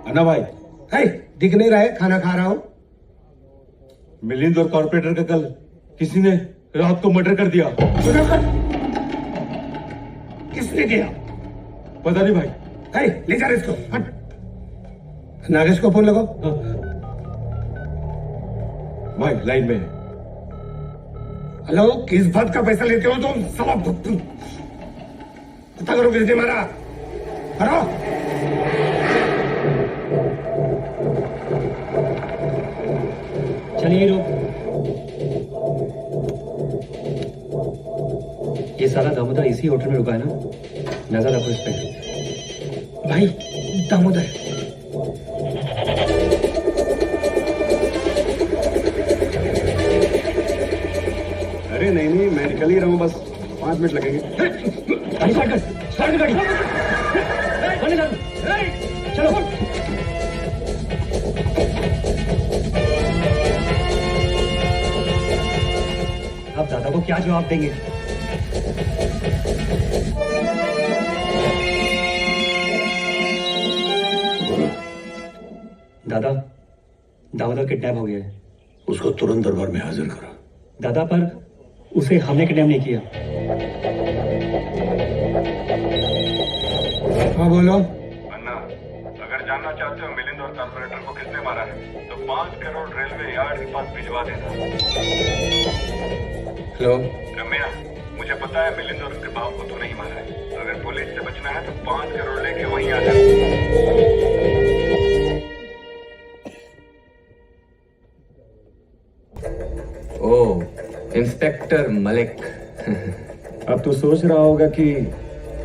अन्ना भाई। है, दिख नहीं रहा है, खाना खा रहा हूं। मिलिंद और कॉर्पोरेटर का कल किसी ने रात को मर्डर कर दिया। किसने किया? पता नहीं भाई। है, ले जा इसको। हट। नागेश को फोन लगाओ। भाई लाइन में है। हेलो, किस बात का पैसा लेते हो तुम? सब पता करो किसने मारा। करो। चलिए रुक। ये सारा दामोदर इसी होटल में रुका है ना? नजर रखो इस पे। भाई दामोदर। अरे नहीं मैं निकल ही रहा हूँ, बस 5 मिनट लगेंगे। गाड़ी स्टार्ट कर, स्टार्ट कर गाड़ी। चलो। अब दादा को क्या जवाब देंगे? दादा दामोदर किडनैप हो गया है। उसको तुरंत दरबार में हाजिर करो। दादा पर उसे हमने किडनैप नहीं किया। हाँ बोलो। अन्ना, अगर जानना चाहते हो मिलिंद और कॉर्पोरेटर को किसने मारा है तो 5 करोड़ रेलवे यार्ड के पास भिजवा देना। हेलो रम्या, मुझे पता है मिलिंद और उसके बाप को तूने ही मारा है। अगर पुलिस से बचना है तो 5 करोड़ लेके वहीं आ जा। ओ इंस्पेक्टर मलिक। अब तो सोच रहा होगा कि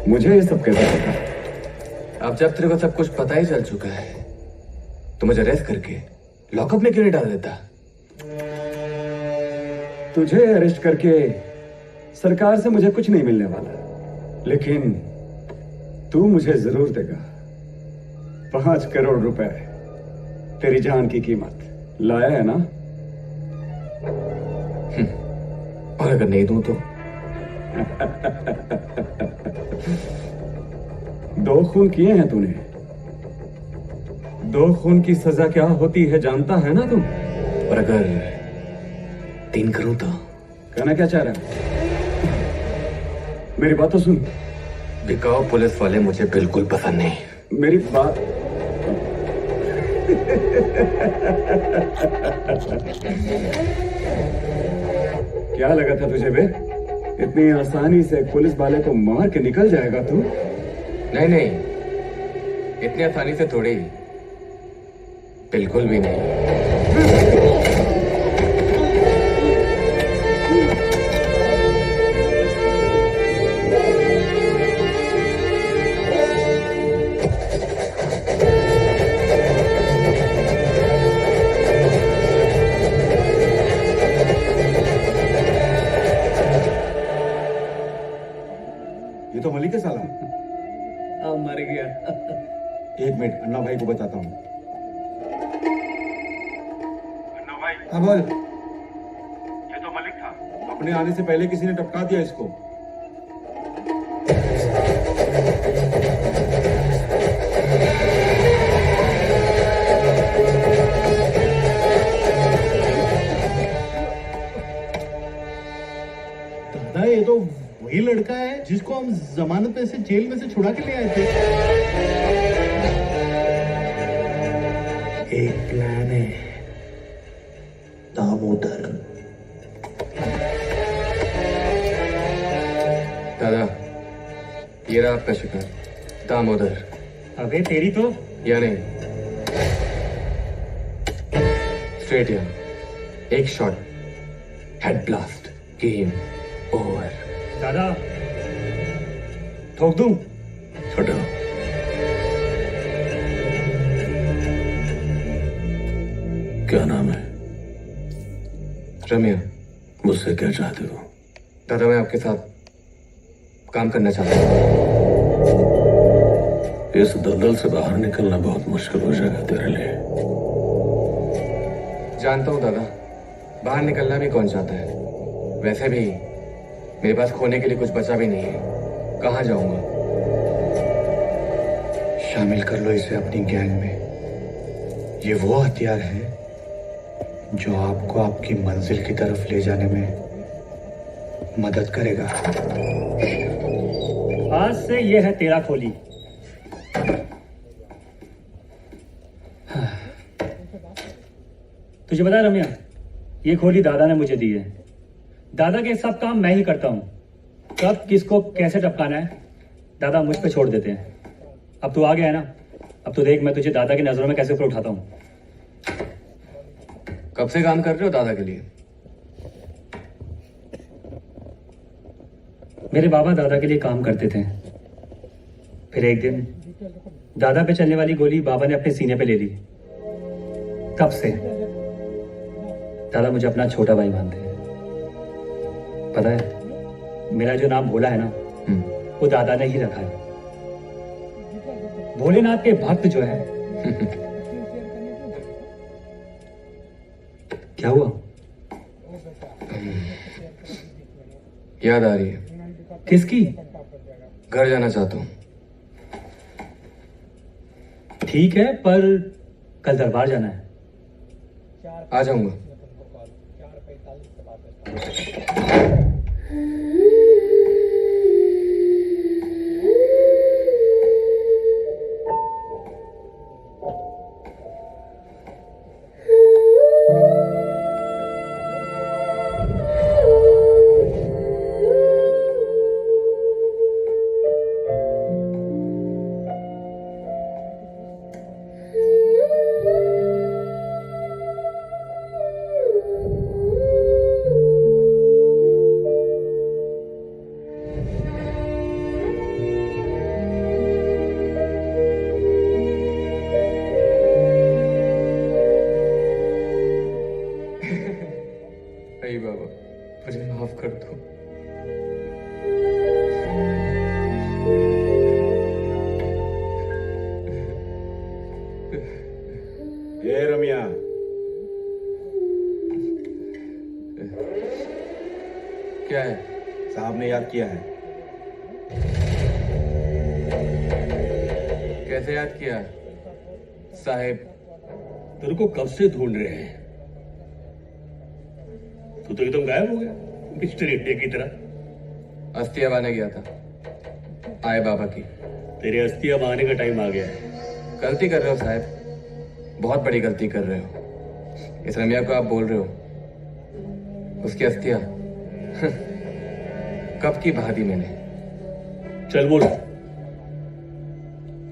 मुझे ये सब कैसे पता। अब जब तेरे को सब कुछ पता ही चल चुका है तो मुझे अरेस्ट करके लॉकअप में क्यों नहीं डाल देता? तुझे अरेस्ट करके सरकार से मुझे कुछ नहीं मिलने वाला, लेकिन तू मुझे जरूर देगा 5 करोड़ रुपए, तेरी जान की कीमत। लाया है ना? और अगर नहीं दूं तो? 2 खून किए हैं तूने। 2 खून की सजा क्या होती है जानता है ना तू? और अगर 3 करूं तो? कहना क्या चाह रहा है? मेरी बात तो सुन। बिकाऊ पुलिस वाले मुझे बिल्कुल पसंद नहीं। मेरी बात क्या लगा था तुझे बे? इतनी आसानी से पुलिस वाले को मार के निकल जाएगा तू? नहीं, इतनी आसानी से थोड़ी, बिल्कुल भी नहीं। ये तो मलिक है साला। मर गया। 1 मिनट अन्ना भाई को बताता हूँ। अन्ना भाई, हाँ बोल। ये तो तो मलिक था। अपने आने से पहले किसी ने टपका दिया इसको। दादा ये तो वही लड़का है जिसको हम जमानत में से जेल में से छुड़ा के ले आए थे। एक प्लान है दामोदर। दादा, ये रहा आपका शिकार, दामोदर। अबे तेरी तो या नहीं, स्ट्रेट या एक shot, head blast, game over. दादा ठोक दूं? छोड़ो। क्या नाम है? रम्या। मुझसे क्या चाहते हो? दादा, मैं आपके साथ काम करना चाहता हूँ। इस दलदल से बाहर निकलना बहुत मुश्किल हो जाएगा तेरे लिए। जानता हूँ दादा, बाहर निकलना भी कौन चाहता है। वैसे भी मेरे पास खोने के लिए कुछ बचा भी नहीं है। कहाँ जाऊंगा? शामिल कर लो इसे अपनी गैंग में। ये वो हथियार है जो आपको आपकी मंजिल की तरफ ले जाने में मदद करेगा। आज से ये है तेरा खोली। तुझे पता है रम्या, ये खोली दादा ने मुझे दी है। दादा के सब काम मैं ही करता हूँ। कब किसको कैसे टपकाना है दादा मुझ पे छोड़ देते हैं। अब तू आ गया है ना, अब तो देख मैं तुझे दादा की नजरों में कैसे ऊपर उठाता हूँ। कब से काम कर रहे हो दादा के लिए? मेरे बाबा दादा के लिए काम करते थे। फिर एक दिन दादा पे चलने वाली गोली बाबा ने अपने सीने पे ले ली। तब से दादा मुझे अपना छोटा भाई मानते हैं। पता है, मेरा जो नाम भोला है ना, वो दादा ने ही रखा है। भोलेनाथ के भक्त जो है। क्या हुआ? याद आ रही है। किसकी? घर जाना चाहता हूँ। ठीक है, पर कल दरबार जाना है। आ जाऊंगा। बाबा, मुझे माफ कर दो। ये रम्या, क्या है? साहब ने याद किया है। कैसे याद किया साहेब? तेरे को कब से ढूंढ रहे हैं। तू तो एकदम गायब हो गया मिस्टर इंडिया की तरह। अस्थियां बहाने गया था आए बाबा की। तेरे अस्थियां बहाने का टाइम आ गया है। गलती कर रहे हो साहब, बहुत बड़ी गलती कर रहे हो। इस रम्या को आप बोल रहे हो, उसकी अस्थियां कब की बहा दी मैंने। चल बोल,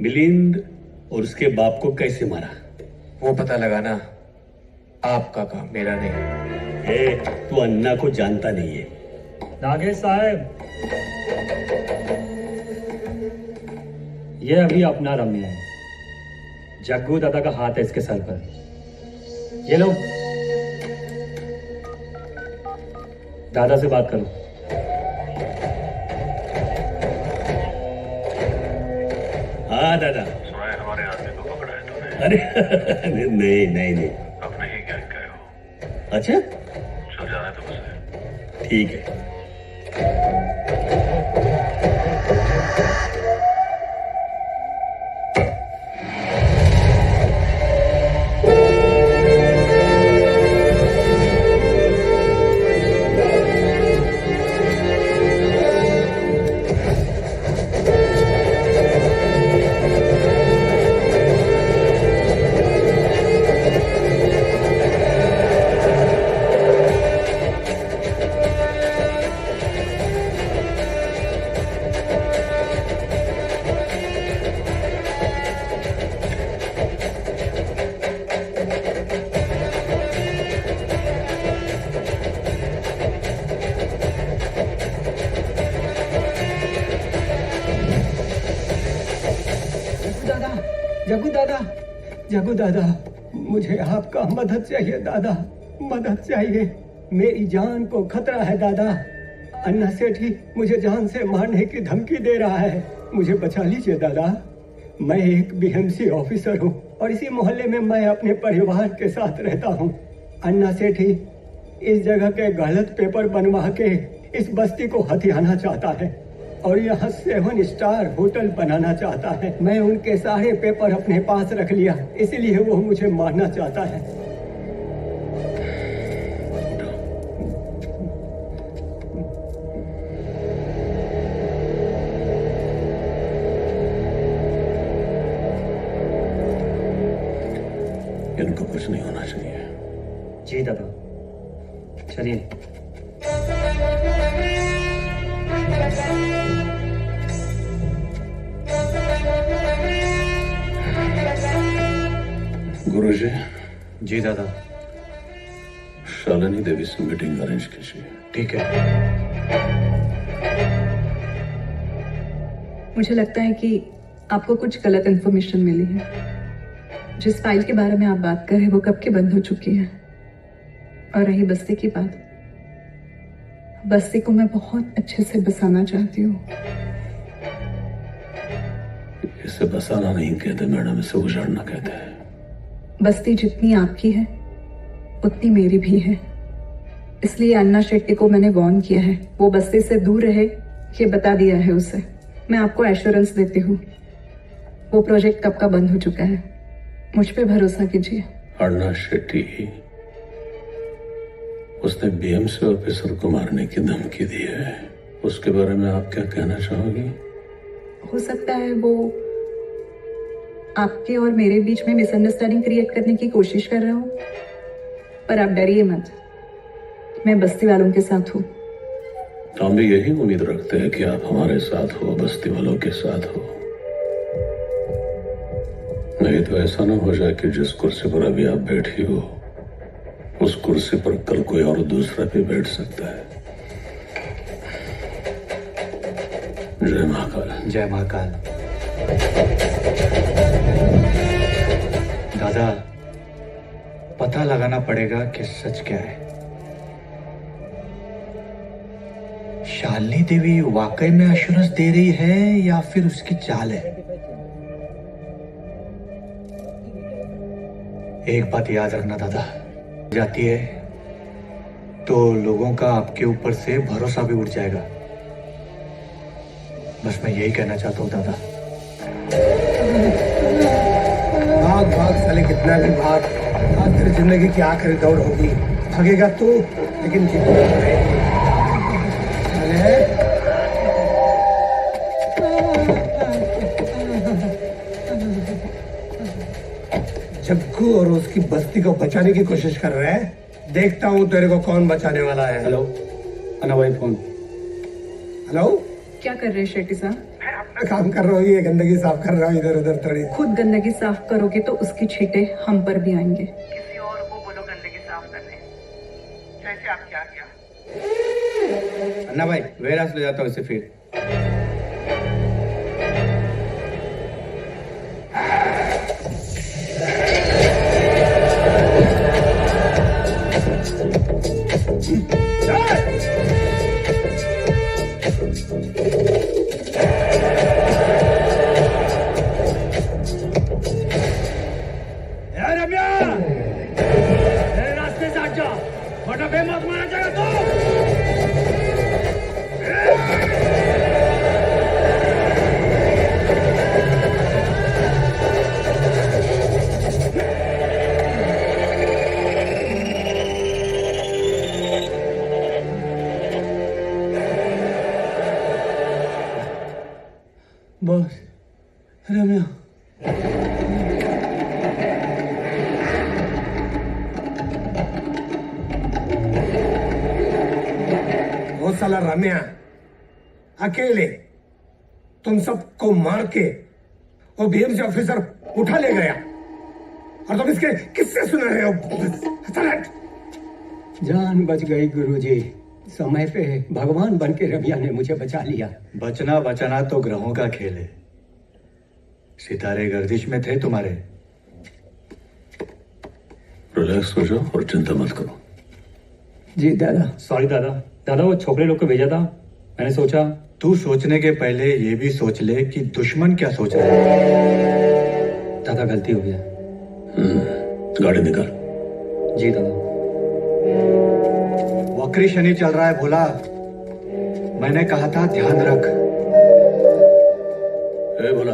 मिलिंद और उसके बाप को कैसे मारा? वो पता लगाना आपका काम, मेरा नहीं। तू अन्ना को जानता नहीं है। नागेश साहब, ये अभी अपना रम्या है। जग्गू दादा का हाथ है इसके सर पर। ये लो, दादा से बात करो। हाँ दादा। सुना है हमारे आदमी को पकड़ा है तूने? अरे नहीं नहीं नहीं। अपने ही गैंग का हो। अच्छा, चल जाना तो है। ठीक है। जगू दादा, मुझे आपका मदद चाहिए दादा, मदद चाहिए। मेरी जान को खतरा है दादा। अन्ना सेठ ही मुझे जान से मारने की धमकी दे रहा है। मुझे बचा लीजिए दादा। मैं एक बीएमसी ऑफिसर हूँ और इसी मोहल्ले में मैं अपने परिवार के साथ रहता हूँ। अन्ना सेठ ही इस जगह के गलत पेपर बनवा के इस बस्ती को हथियाना चाहता है और यहाँ 7 स्टार होटल बनाना चाहता है। मैं उनके सारे पेपर अपने पास रख लिया, इसलिए वो मुझे मारना चाहता है। इनको कुछ नहीं होना चाहिए। जी दादा, चलिए। गुरुजी। जी दादा। शालिनी देवी से मीटिंग अरेंज कीजिए। ठीक है। मुझे लगता है कि आपको कुछ गलत इन्फॉर्मेशन मिली है। जिस फाइल के बारे में आप बात कर रहे हैं वो कब की बंद हो चुकी है। और रही बस्ती की बात, बस्ती को मैं बहुत अच्छे से बसाना चाहती हूँ। इसे बसाना नहीं कहते मैडम, इसे उजाड़ना कहते हैं। बस्ती जितनी आपकी है उतनी मेरी भी है, इसलिए अन्ना शेट्टी को मैंने वार्न किया है वो बस्ती से दूर रहे, ये बता दिया है उसे। मैं आपको एश्योरेंस देती हूँ वो प्रोजेक्ट कब का बंद हो चुका है। मुझ पे भरोसा कीजिए। अन्ना शेट्टी, उसने बीएमसी ऑफिसर को मारने की धमकी दी है, उसके बारे में आप क्या कहना चाहोगी? हो सकता है वो आपके और मेरे बीच में मिसअंडरस्टैंडिंग क्रिएट करने की कोशिश कर रहा हूं, पर आप डरिए मत, मैं बस्ती वालों के साथ हूं। हम भी यही उम्मीद रखते हैं कि आप हमारे साथ हो, बस्ती वालों के साथ हो। नहीं तो ऐसा ना हो जाए कि जिस कुर्सी पर अभी आप बैठी हो उस कुर्सी पर कल कोई और दूसरा भी बैठ सकता है। जय महाकाल। जय महाकाल। दादा, पता लगाना पड़ेगा कि सच क्या है। शालिनी देवी वाकई में एश्योरेंस दे रही है या फिर उसकी चाल है। एक बात याद रखना दादा, जाती है तो लोगों का आपके ऊपर से भरोसा भी उठ जाएगा। बस मैं यही कहना चाहता हूँ दादा। भाग भाग साले, कितना भी भाग। आज तेरी जिंदगी की आखिरी दौड़ होगी। भागेगा तू, लेकिन जग्गू और उसकी बस्ती को बचाने की कोशिश कर रहे हैं। देखता हूँ तेरे को कौन बचाने वाला है। हेलो, अन्ना भाई फोन। हेलो, क्या कर रहे हैं शेट्टी साहब? मैं अपना काम कर रहा हूँ, ये गंदगी साफ कर रहा हूँ इधर उधर थोड़ी। खुद गंदगी साफ करोगे तो उसकी छींटे हम पर भी आएंगे। किसी और को बोलो गंदगी साफ करने, जैसे आप क्या किया। अन्ना भाई वेरास ले जाता हूँ इसे फिर। रम्या, रास्ते से हट जा, वरना बेमौत मारा जाएगा तो। बॉस रम्या वो साला रम्या अकेले तुम सबको मार के वो बीएमसी ऑफिसर उठा ले गया और तुम इसके किससे सुन रहे हो? जान बच गई गुरुजी। समय पे भगवान बन के रम्या ने मुझे बचा लिया। बचना बचाना तो ग्रहों का खेल है। सितारे गर्दिश में थे तुम्हारे। रिलैक्स हो जाओ और चिंता मत करो। जी दादा। सॉरी दादा। दादा वो छोकरे लोग को भेजा था, मैंने सोचा। तू सोचने के पहले ये भी सोच ले कि दुश्मन क्या सोच रहा है। दादा गलती हो गया। गाड़ी निकाल। जी दादा। वक्री शनि चल रहा है भोला, मैंने कहा था ध्यान रख। ए भोला।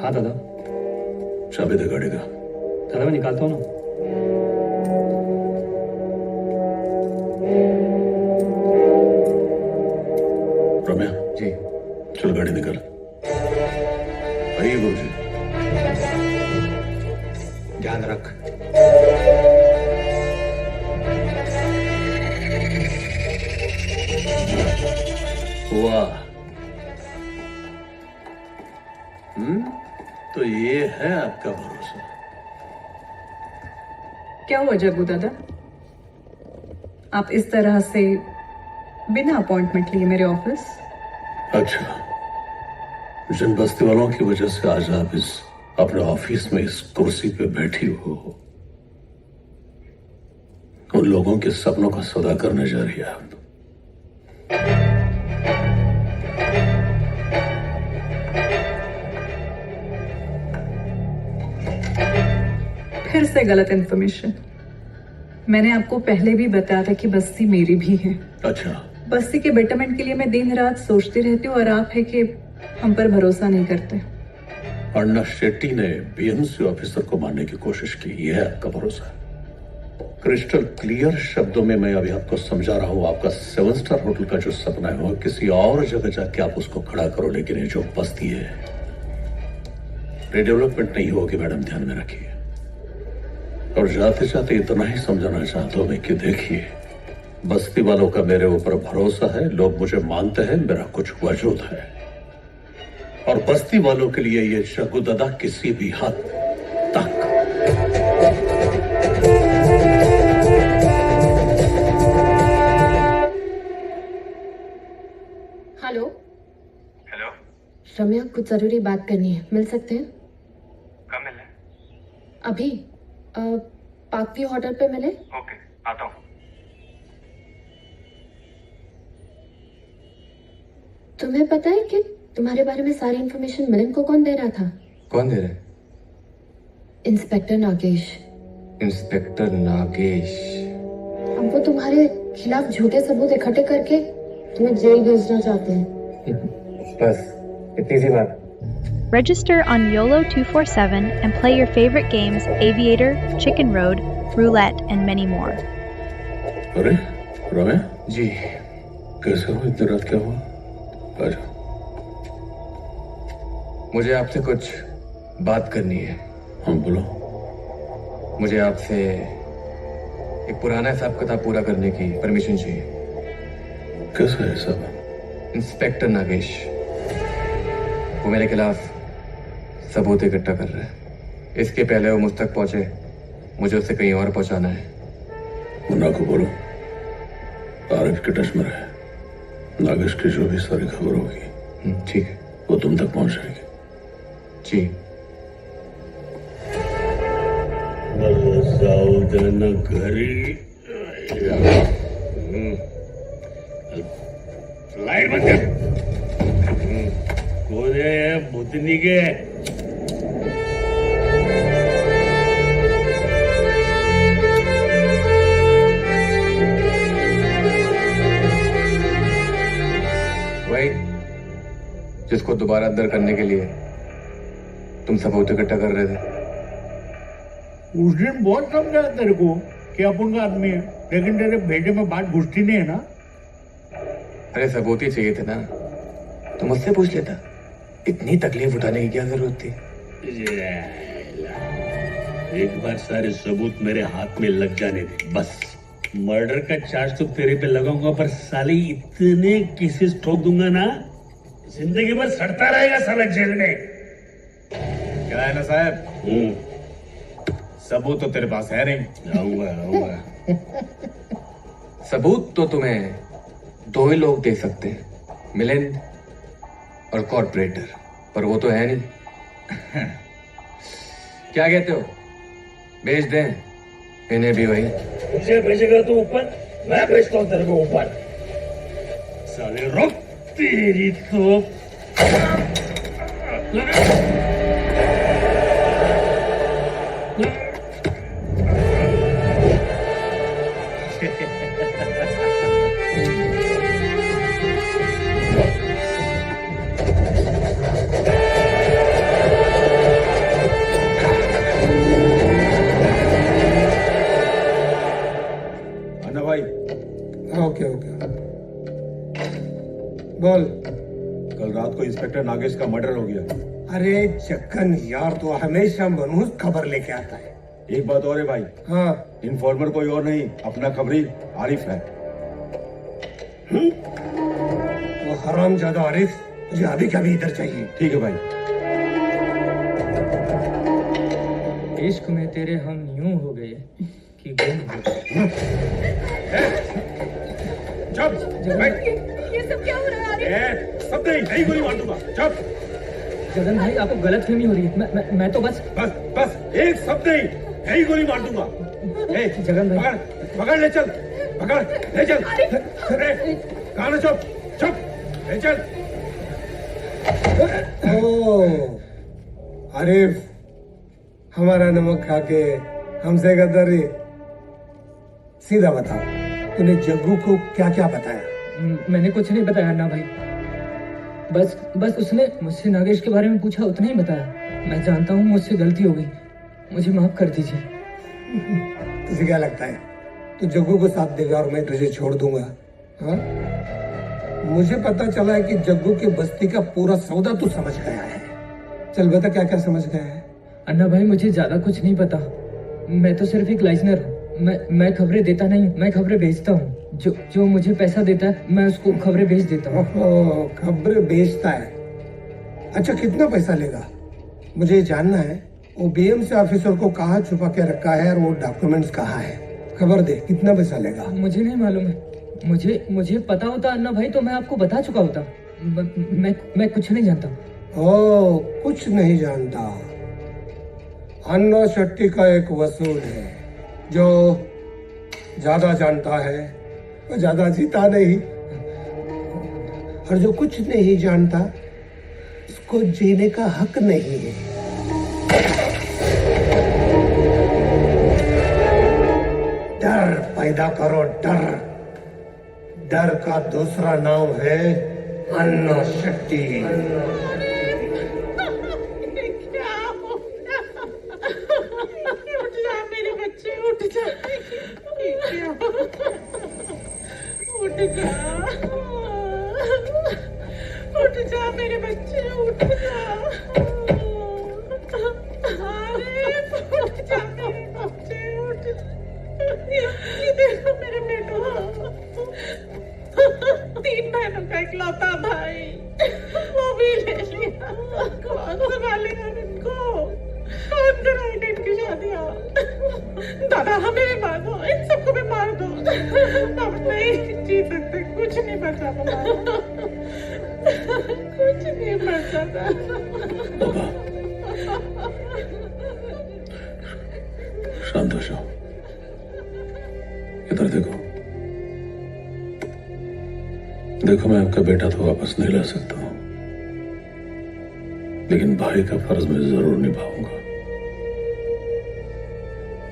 हाँ दादा। चाबी दे गाड़ी का। दादा मैं निकालता हूँ ना। रम्या जी। चल गाड़ी निकाल। आइए गुरुजी। ध्यान रख। वाह। तो ये है आपका भरोसा। क्या हुआ जग्गू दादा, आप इस तरह से बिना अपॉइंटमेंट लिए मेरे ऑफिस? अच्छा, जिन बस्ती वालों की वजह से आज आप इस अपने ऑफिस में इस कुर्सी पे बैठी हो, उन लोगों के सपनों का सौदा करने जा रही है आप। फिर से गलत इंफॉर्मेशन। मैंने आपको पहले भी बताया था कि बस्ती मेरी भी है। अच्छा। बस्ती के बेटरमेंट के लिए मैं दिन रात सोचती रहती हूँ और आप है कि हम पर भरोसा नहीं करते। अन्ना शेट्टी ने बीएमसी ऑफिसर को मारने की कोशिश की, यह है आपका भरोसा। क्रिस्टल क्लियर शब्दों में मैं अभी आपको समझा रहा हूँ। आपका 7 स्टार होटल का जो सपना है वो किसी और जगह जाके आप उसको खड़ा करो, लेकिन ये जो बस्ती है रिडेवलपमेंट नहीं होगी मैडम, ध्यान में रखिए। और जाते जाते इतना ही समझाना चाहता हूं मैं कि देखिए, बस्ती वालों का मेरे ऊपर भरोसा है, लोग मुझे मानते हैं, मेरा कुछ वजूद है। और बस्ती वालों के लिए ये जग्गू दादा किसी भी हद तक। हेलो। हेलो। रम्या, कुछ जरूरी बात करनी है, मिल सकते हैं? कब मिलना? अभी पार्क व्यू होटल पे मिले? ओके, आता हूँ। तुम्हें पता है कि तुम्हारे बारे में सारी इंफॉर्मेशन मिलिंद को कौन दे रहा था? कौन दे रहे? इंस्पेक्टर नागेश। इंस्पेक्टर नागेश? अब वो तुम्हारे खिलाफ झूठे सबूत इकट्ठे करके तुम्हें जेल भेजना चाहते हैं। बस इतनी सी बात। Register on YOLO247 and play your favorite games Aviator, Chicken Road, Roulette, and many more. अरे रम्या जी, कैसे हो? इतनी रात क्या हुआ? आ जाओ। मुझे आपसे कुछ बात करनी है। हाँ बोलो। मुझे आपसे एक पुराना हिसाब किताब पूरा करने की परमिशन चाहिए। कैसा है सब? इंस्पेक्टर नागेश, वो मेरे खिलाफ सबूत इकट्ठा कर रहे हैं। इसके पहले वो मुझ तक पहुंचे, मुझे उससे कहीं और पहुंचाना है। मुन्ना को बोलो आरिफ के टच में रहे। नागेश की जो भी सारी खबर होगी ठीक है, वो तुम तक पहुंच जाएगी। जी। घरी लाइट बंद कर। कोने भूतनी के वही जिसको दोबारा अंदर करने के लिए तुम सबूत इकट्ठा कर रहे थे। उस दिन बहुत समझा तेरे को कि अपन का आदमी है, लेकिन तेरे बेटे में बात घुसती नहीं है ना। अरे सबूत ही चाहिए थे ना, तो मुझसे पूछ लेता। इतनी तकलीफ उठाने की क्या जरूरत थी? एक बार सारे सबूत मेरे हाथ में लग जाने दे, बस मर्डर का चार्ज तो तेरे पे लगाऊंगा, पर साली इतने केसेस ठोक दूंगा ना, जिंदगी भर सड़ता रहेगा साला जेल में। क्या है ना साहब, सबूत तो तेरे पास है नहीं। आऊंगा। सबूत तो तुम्हें दो ही लोग दे सकते हैं, मिलिंद और कॉर्पोरेटर, पर वो तो है नहीं। क्या कहते हो, भेज दें इन्हें भी? वही मुझे भेजेगा तो ऊपर, मैं भेजता हूँ तेरे को ऊपर। साले रुक, तेरी तो ओके ओके बोल। कल रात को इंस्पेक्टर नागेश का मर्डर हो गया। अरे जक्कन यार, तो हमेशा मनहूस खबर लेके आता है। एक बात और है भाई। हाँ, इन्फॉर्मर कोई और नहीं, अपना खबरी आरिफ है। वो हरामजादा आरिफ मुझे अभी कभी इधर चाहिए। ठीक है भाई। इश्क में तेरे हम यूं हो गए कि गुम हो गए। ये सब क्या हो रहा है? सब नहीं गोली मार दूंगा। चुप। जगन भाई, आपको गलतफहमी हो रही है। मैं तो बस एक शब्द नहीं गोली मार दूंगा। जगन भाई, पकड़ ले चल, पकड़ ले चल। कहाँ ना, चुप ले चल। ओ आरिफ, हमारा नमक खा के हमसे गद्दारी। सीधा बता, तूने जग्गू को क्या क्या बताया? मैंने कुछ नहीं बताया अन्ना भाई, बस उसने मुझसे नागेश के बारे में पूछा, उतना ही बताया। मैं जानता हूँ मुझसे गलती हो गई, मुझे माफ कर दीजिए। तुझे क्या लगता है तू जग्गू को साथ देगा और मैं तुझे छोड़ दूंगा? हाँ? मुझे पता चला है कि जग्गू की बस्ती का पूरा सौदा तू समझ गया है। चल बता, क्या क्या समझ गया है? अन्ना भाई, मुझे ज्यादा कुछ नहीं पता। मैं तो सिर्फ एक लाइजनर हूँ। मैं खबरें देता नहीं, मैं खबरें भेजता हूँ। जो मुझे पैसा देता है मैं उसको खबरें भेज देता हूँ। खबरें भेजता है? अच्छा, कितना पैसा लेगा? मुझे जानना है वो बीएमसी ऑफिसर को कहाँ छुपा के रखा है और वो डॉक्यूमेंट्स कहाँ है। खबर दे, कितना पैसा लेगा? मुझे नहीं मालूम है। मुझे पता होता अन्ना भाई तो मैं आपको बता चुका होता। मैं कुछ नहीं जानता। ओ, कुछ नहीं जानता। अन्ना शेट्टी का एक वसूल है, जो ज्यादा जानता है वो ज्यादा जीता नहीं, और जो कुछ नहीं जानता उसको जीने का हक नहीं है। डर पैदा करो, डर का दूसरा नाम है अन्ना शेट्टी। उठ जा मेरे बच्चे, उठ जा। आरिफ, उठ जा मेरे बच्चे, उठ जा। ये देखो मेरे बेटो, 3 बहनों का इकलौता भाई, वो भी ले लिया। कौन संभालेगा इनको? कौन कराएगा इनकी शादियाँ? दादा, हमें भी मार दो, इन सबको भी मार दो। अब नहीं जी सकते, कुछ नहीं बचा हमारा, कुछ नहीं बचा। बाबा, शांत हो जाओ। इधर देखो, मैं आपका बेटा तो वापस नहीं ला सकता हूं, लेकिन भाई का फर्ज मैं जरूर निभाऊंगा,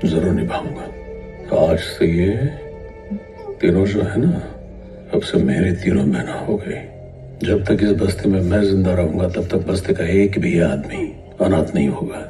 जरूर निभाऊंगा। आज से ये तीनों जो है ना, अब से मेरी तीनों बहना हो गई। जब तक इस बस्ती में मैं जिंदा रहूंगा तब तक बस्ती का एक भी आदमी अनाथ नहीं होगा।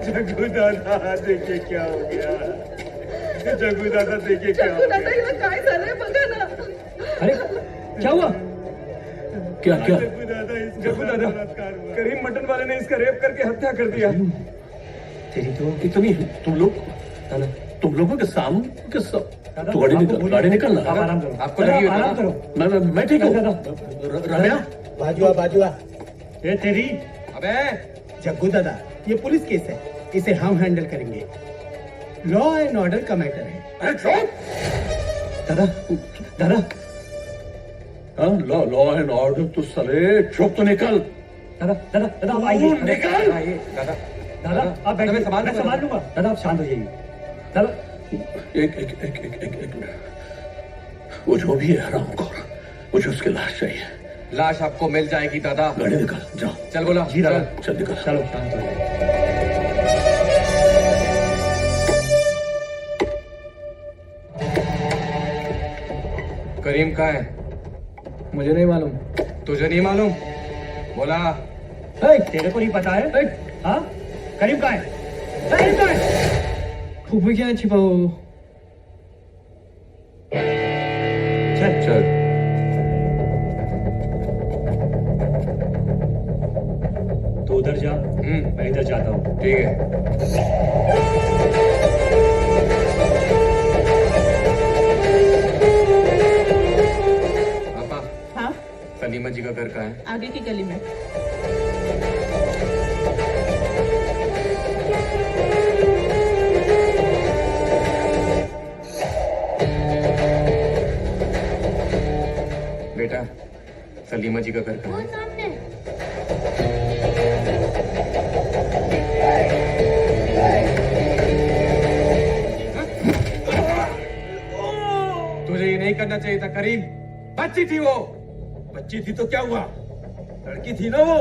जग्गू दादा देखिए क्या हो गया। जग्गू दादा देखिए क्या हो दादा गया। हिला काय झालंय बघा ना। अरे क्या हुआ? क्या क्या? जग्गू दादा करीम मटन वाले ने इसका रेप करके हत्या कर दिया। तेरी तो कितनी तुम लोगों के सामने तू गाड़ी निकल ना। आराम करो। आपको लगी आराम करो। मैं ठीक हूँ। रम्या बाजुआ ये तेरी अबे जग्गू दादा ये पुलिस केस है, इसे हम हैंडल करेंगे। लॉ एंड ऑर्डर का मैटर है। अरे चुप। दादा हाँ लॉ एंड ऑर्डर तो साले चुप तो निकल। दादा आप आइए। निकल। दादा आप बैठिए, मैं संभाल लूंगा। दादा आप शांत हो जाइए। दादा एक मिनट। वो जो भी है हरामखोर, मुझे उसकी लाश चाहिए। लाश आपको मिल जाएगी दादा। गाड़ी निकाल जाओ। चल बोला। जी दादा चल निकल। चलो शांत हो जाइए। करीम कहाँ है? मुझे नहीं मालूम। तुझे नहीं मालूम? बोला। तेरे को नहीं पता है? हाँ करीम कहाँ है? करीम कहाँ है? फूफी क्या छिपा हो? चल तो उधर जा, मैं इधर जाता हूँ। ठीक है। हाँ सलीमा जी का घर कहाँ है? आगे की गली में। बेटा सलीमा जी का घर कहाँ है? तुझे ये नहीं करना चाहिए था करीम। बच्ची थी वो। बच्ची थी तो क्या हुआ? लड़की थी ना वो।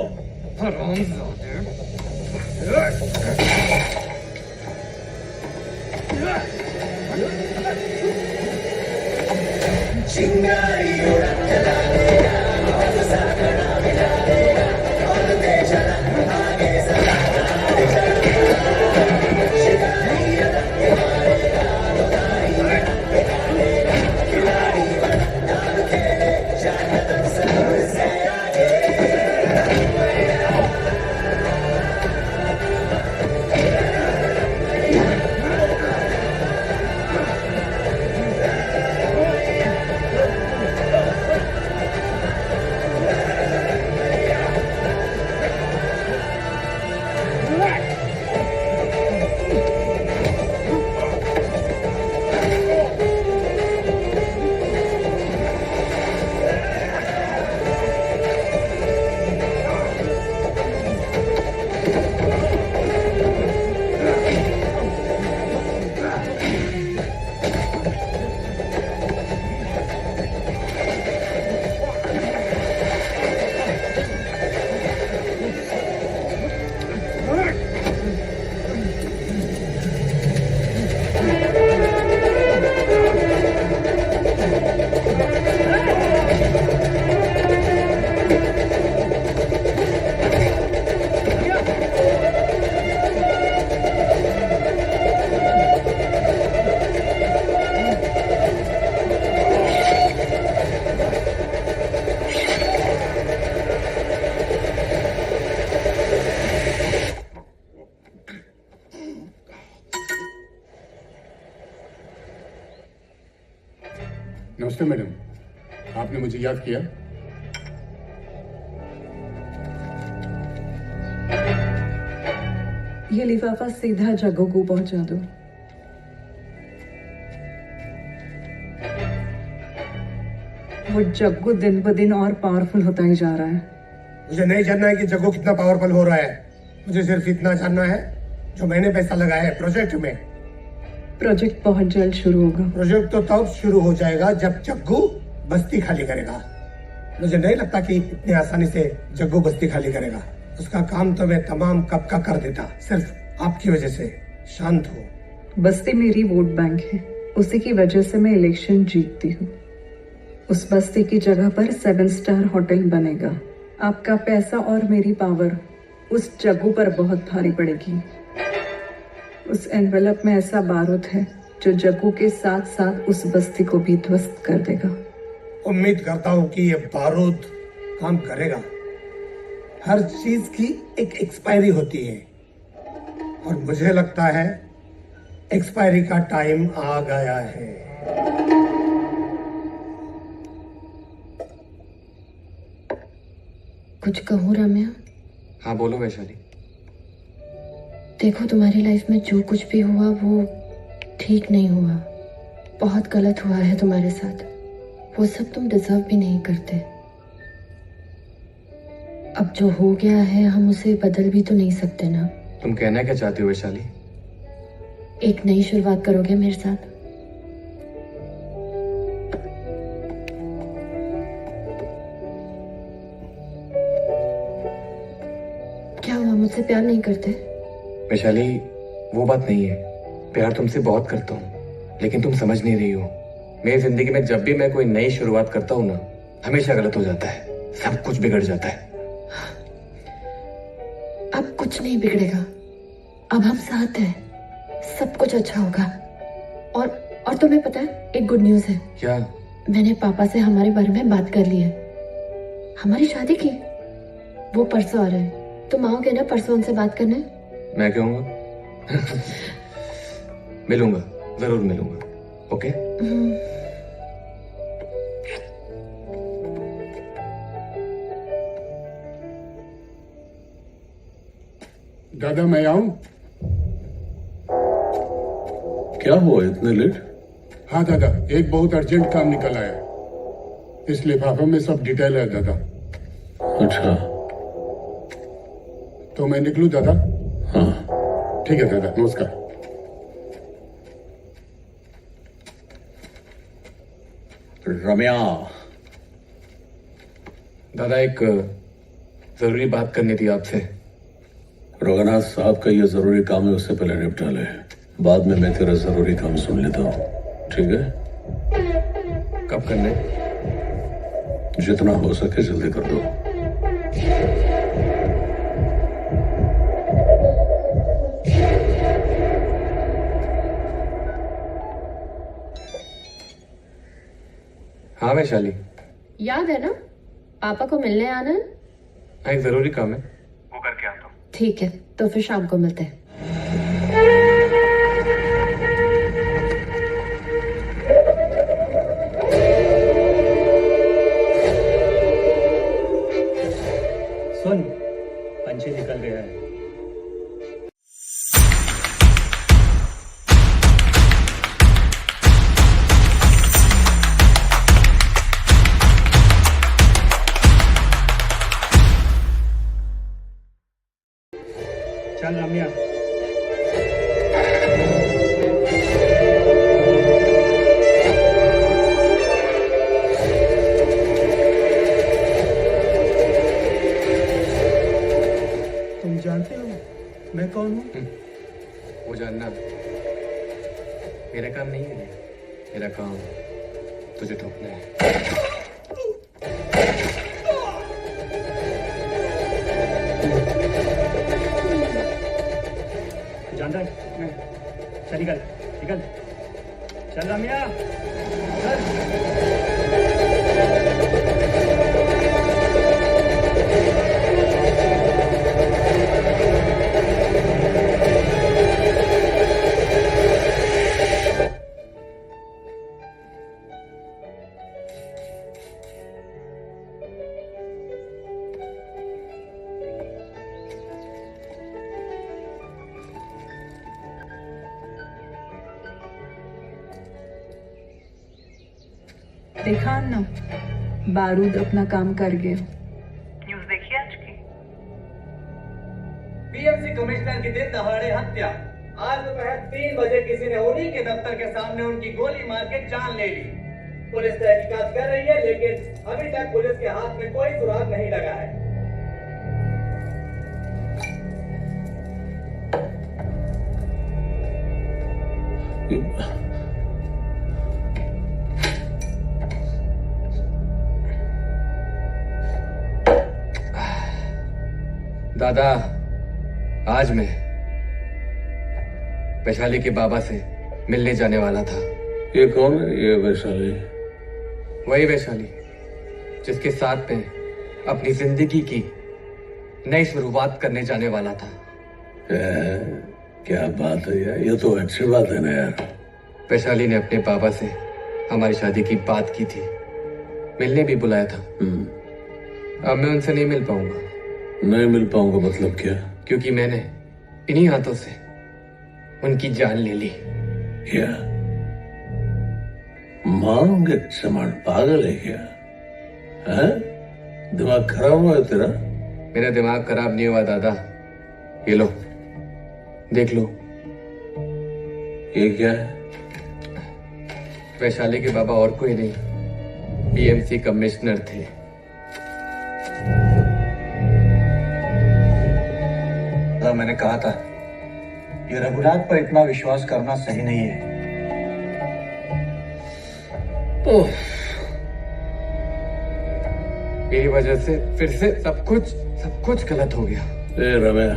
नमस्ते मैडम, आपने मुझे याद किया? ये लिफाफा सीधा जग्गू को पहुंचा दो। वो जग्गू दिन ब दिन और पावरफुल होता ही जा रहा है। मुझे नहीं जानना है कि जग्गू कितना पावरफुल हो रहा है। मुझे सिर्फ इतना जानना है जो मैंने पैसा लगाया है प्रोजेक्ट में। प्रोजेक्ट बहुत जल्द शुरू होगा। प्रोजेक्ट तो तब शुरू हो जाएगा जब जग्गू बस्ती खाली करेगा। मुझे नहीं लगता कि इतनी आसानी से जग्गू बस्ती खाली करेगा। उसका काम तो मैं तमाम कब का कर देता, सिर्फ आपकी वजह से। शांत हो। बस्ती मेरी वोट बैंक है, उसी की वजह से मैं इलेक्शन जीतती हूँ। उस बस्ती की जगह पर 7 स्टार होटल बनेगा। आपका पैसा और मेरी पावर उस जग्गू पर बहुत भारी पड़ेगी। उस एनवेलप में ऐसा बारूद है जो जग्गू के साथ साथ उस बस्ती को भी ध्वस्त कर देगा। उम्मीद करता हूँ कि ये बारूद काम करेगा। हर चीज की एक एक्सपायरी होती है और मुझे लगता है एक्सपायरी का टाइम आ गया है। कुछ कहूँ रम्या? हाँ बोलो वैशाली। देखो, तुम्हारी लाइफ में जो कुछ भी हुआ वो ठीक नहीं हुआ। बहुत गलत हुआ है तुम्हारे साथ। वो सब तुम डिजर्व भी नहीं करते। अब जो हो गया है हम उसे बदल भी तो नहीं सकते ना। तुम कहना क्या चाहती हो वैशाली? एक नई शुरुआत करोगे मेरे साथ? क्या हुआ, मुझसे प्यार नहीं करते? वैशाली वो बात नहीं है। प्यार तुमसे बहुत करता हूँ, लेकिन तुम समझ नहीं रही हो। मेरी जिंदगी में जब भी मैं कोई नई शुरुआत करता हूँ ना, हमेशा गलत हो जाता है। सब कुछ बिगड़ जाता है। अब कुछ नहीं बिगड़ेगा। अब हम साथ हैं। सब कुछ अच्छा होगा। और तुम्हें पता है, एक गुड न्यूज है। क्या? मैंने पापा से हमारे बारे में बात कर ली है। हमारी शादी की। वो परसों आ रहे हैं। तुम आओगे ना परसों उनसे बात करने? मैं क्यों आऊंगा? मिलूंगा, जरूर मिलूंगा। ओके? दादा मैं आऊं? क्या हुआ इतने लेट? हाँ दादा, एक बहुत अर्जेंट काम निकल आया। इस लिफाफे में सब डिटेल है दादा। अच्छा, तो मैं निकलूं दादा? हाँ ठीक है दादा, नमस्कार। रम्या। दादा एक जरूरी बात करनी थी आपसे। रघुनाथ साहब का ये जरूरी काम है, उससे पहले निपटा ले। बाद में मैं तेरा जरूरी काम सुन लेता हूँ, ठीक है? कब करने? जितना हो सके जल्दी कर दो। हाँ वैशाली, याद है ना, पापा को मिलने आना है। हाँ एक जरूरी काम है, वो करके आता हूँ। ठीक है, तो फिर शाम को मिलते हैं। सुन, पंछी निकल गया है। चल रम्या। तुम जानते हो मैं कौन हूँ? वो जानना मेरा काम नहीं है। मेरा काम तुझे ठोकना है। जानता है? चल निकल निकल। चल रम्या, देखा ना, बारूद अपना काम कर गया। न्यूज देखी आज की? बीएमसी कमिश्नर की दिन दहाड़े हत्या। आज दोपहर 3 बजे किसी ने उन्हीं के दफ्तर के सामने उनकी गोली मार के जान ले ली। पुलिस तहकीकात कर रही है, लेकिन अभी तक पुलिस के हाथ में कोई सुराग नहीं लगा है। दादा, आज मैं वैशाली के बाबा से मिलने जाने वाला था। ये कौन है ये वैशाली? वही वैशाली जिसके साथ में अपनी जिंदगी की नई शुरुआत करने जाने वाला था। क्या बात है यार, ये तो अच्छी बात है ना यार। वैशाली ने अपने पापा से हमारी शादी की बात की थी, मिलने भी बुलाया था। अब मैं उनसे नहीं मिल पाऊंगा। नहीं मिल पाऊंगा मतलब क्या? क्योंकि मैंने इन्हीं हाथों से उनकी जान ले ली। क्या मांगे चमन पागल है क्या? है? दिमाग खराब हुआ है तेरा? मेरा दिमाग खराब नहीं हुआ दादा, ये लो देख लो। ये क्या है? वैशाली के बाबा और कोई नहीं, पीएमसी कमिश्नर थे। मैंने कहा था ये रघुनाथ पर इतना विश्वास करना सही नहीं है। मेरी वजह से फिर से सब कुछ गलत हो गया। ए रमैया,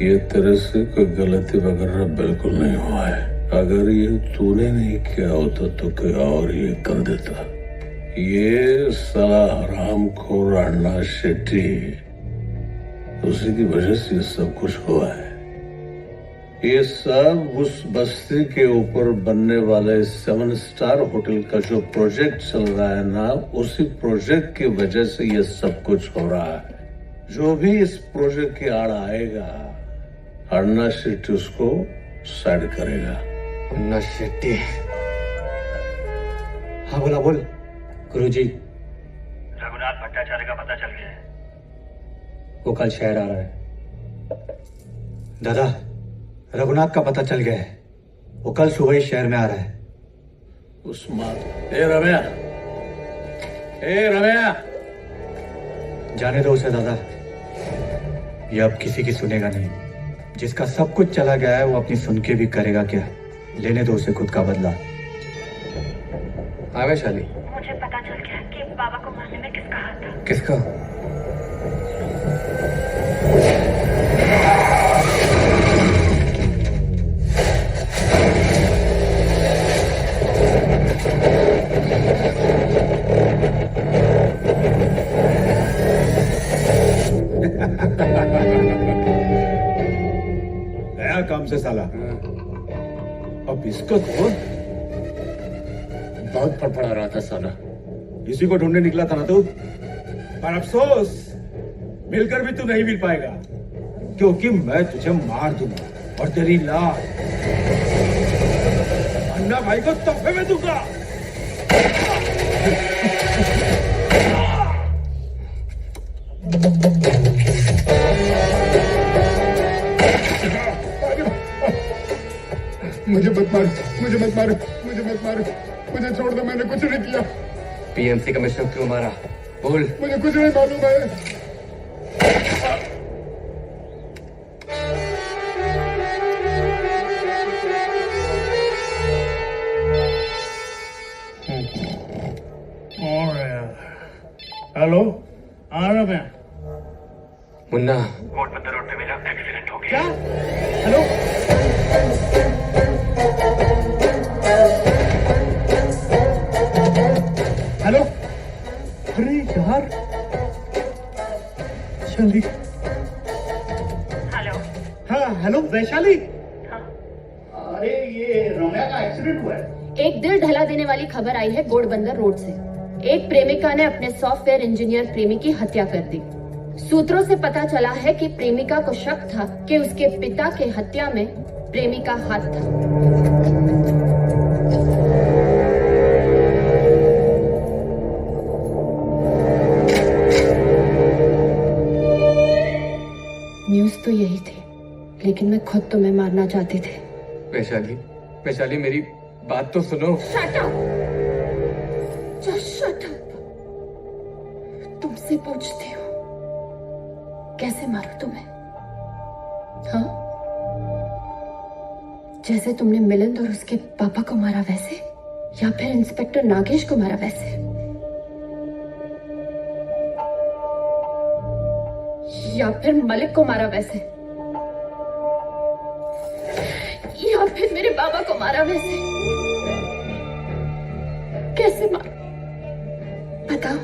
ये तेरे से कोई गलती वगैरह बिल्कुल नहीं हुआ है। अगर ये तूने नहीं किया होता तो कोई और ये कर देता। ये साला हरामखोर अन्ना शेट्टी, उसी की वजह से ये सब कुछ हुआ है। ये सब उस बस्ती के ऊपर बनने वाले 7 स्टार होटल का जो प्रोजेक्ट चल रहा है ना, उसी प्रोजेक्ट की वजह से ये सब कुछ हो रहा है। जो भी इस प्रोजेक्ट की आड़ आएगा, अन्ना शेट्टी उसको साइड करेगा। अन्ना शेट्टी? हाँ बोला बोल। गुरुजी, रघुनाथ भट्टाचार्य का पता चल गया है। वो कल शहर आ रहा है। दादा, रघुनाथ का पता चल गया है। वो कल सुबह ही शहर में आ रहा है। ए रमैया, ए रमैया, जाने दो उसे दादा, ये अब किसी की सुनेगा नहीं। जिसका सब कुछ चला गया है वो अपनी सुन के भी करेगा क्या? लेने दो उसे खुद का बदला। हाँ वैशाली, मुझे पता चल गया कि बाबा को मारने में किसका हाथ था। किसका? नया काम से साला। अब इसको तो बहुत फड़फड़ा रहा था साला। इसी को ढूंढने निकला था ना तू, पर अफसोस मिलकर भी तू नहीं मिल पाएगा, क्योंकि मैं तुझे मार दूंगा और तेरी लाश अन्ना भाई को तोहफे में दूंगा। मुझे मत मारो, मुझे मत मारो, मुझे मत मारो, मुझे छोड़ दो, मैंने कुछ नहीं किया। पीएमसी कमिश्नर क्यों मारा? बोल। मुझे कुछ नहीं मालूम है। हेलो, आ रहा मैं। मुन्ना, कोट बंदर रोड पे मेरा एक्सीडेंट हो गया। क्या? हेलो, हेलो, अरे यार, वैशाली। हेलो। हाँ हेलो वैशाली। अरे ये रम्या का एक्सीडेंट हुआ है। एक दिल ढला देने वाली खबर आई है गोडबंदर रोड से। एक प्रेमिका ने अपने सॉफ्टवेयर इंजीनियर प्रेमी की हत्या कर दी। सूत्रों से पता चला है कि प्रेमिका को शक था कि उसके पिता के हत्या में प्रेमी का हाथ था। न्यूज़ तो यही थी, लेकिन मैं खुद तुम्हें मारना चाहती थी। वैशाली, वैशाली मेरी बात तो सुनो। Shut up! Just shut up! तुमसे पूछती हूँ, कैसे मारूं तुम्हें? हाँ? जैसे तुमने मिलिंद और उसके पापा को मारा वैसे, या फिर इंस्पेक्टर नागेश को मारा वैसे? या फिर मलिक को मारा वैसे? या फिर मेरे बाबा को मारा वैसे? कैसे मारा? बताओ।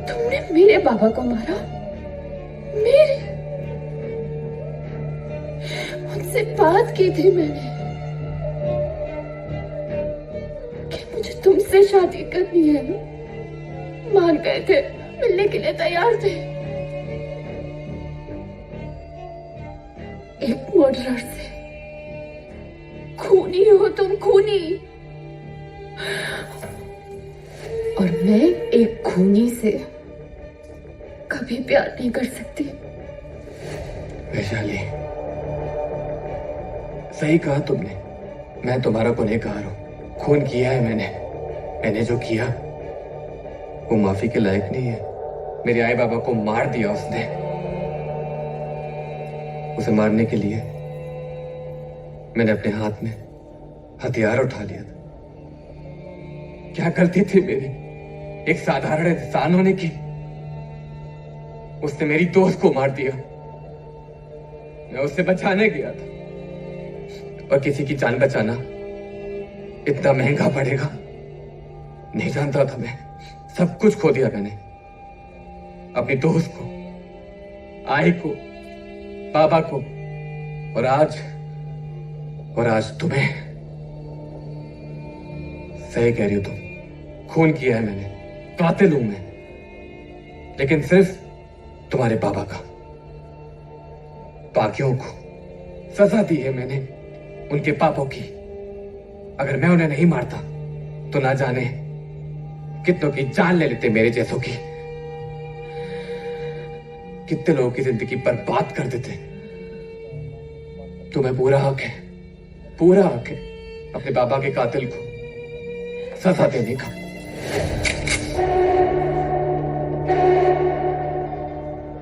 तुमने मेरे बाबा को मारा? मेरे? उनसे बात की थी मैंने कि मुझे तुमसे शादी करनी है। मान गए थे, मिलने के लिए तैयार थे। एक मर्डरर से। खूनी हो तुम, खूनी। और मैं एक खूनी से कभी प्यार नहीं कर सकती। वैशाली, सही कहा तुमने। मैं तुम्हारा गुनहगार हूं। खून किया है मैंने जो किया वो माफी के लायक नहीं है। मेरे आए बाबा को मार दिया उसने। उसे मारने के लिए मैंने अपने हाथ में हथियार उठा लिया था। क्या गलती थी मेरी एक साधारण इंसान होने की? उसने मेरी दोस्त को मार दिया। मैं उससे बचाने गया था, और किसी की जान बचाना इतना महंगा पड़ेगा नहीं जानता था मैं। सब कुछ खो दिया मैंने, अपनी दोस्त को, आई को, बाबा को, और आज तुम्हें। सही कह रही हो तुम, खून किया है मैंने, कातिल हूं मैं, लेकिन सिर्फ तुम्हारे बाबा का। बाकियों को सजा दी है मैंने उनके पापों की। अगर मैं उन्हें नहीं मारता तो ना जाने कितनों की जान ले लेते मेरे जैसों की। कितने लोगों की जिंदगी बर्बाद कर देते। तुम्हें पूरा हक है अपने बाबा के कातिल को सजा देने का।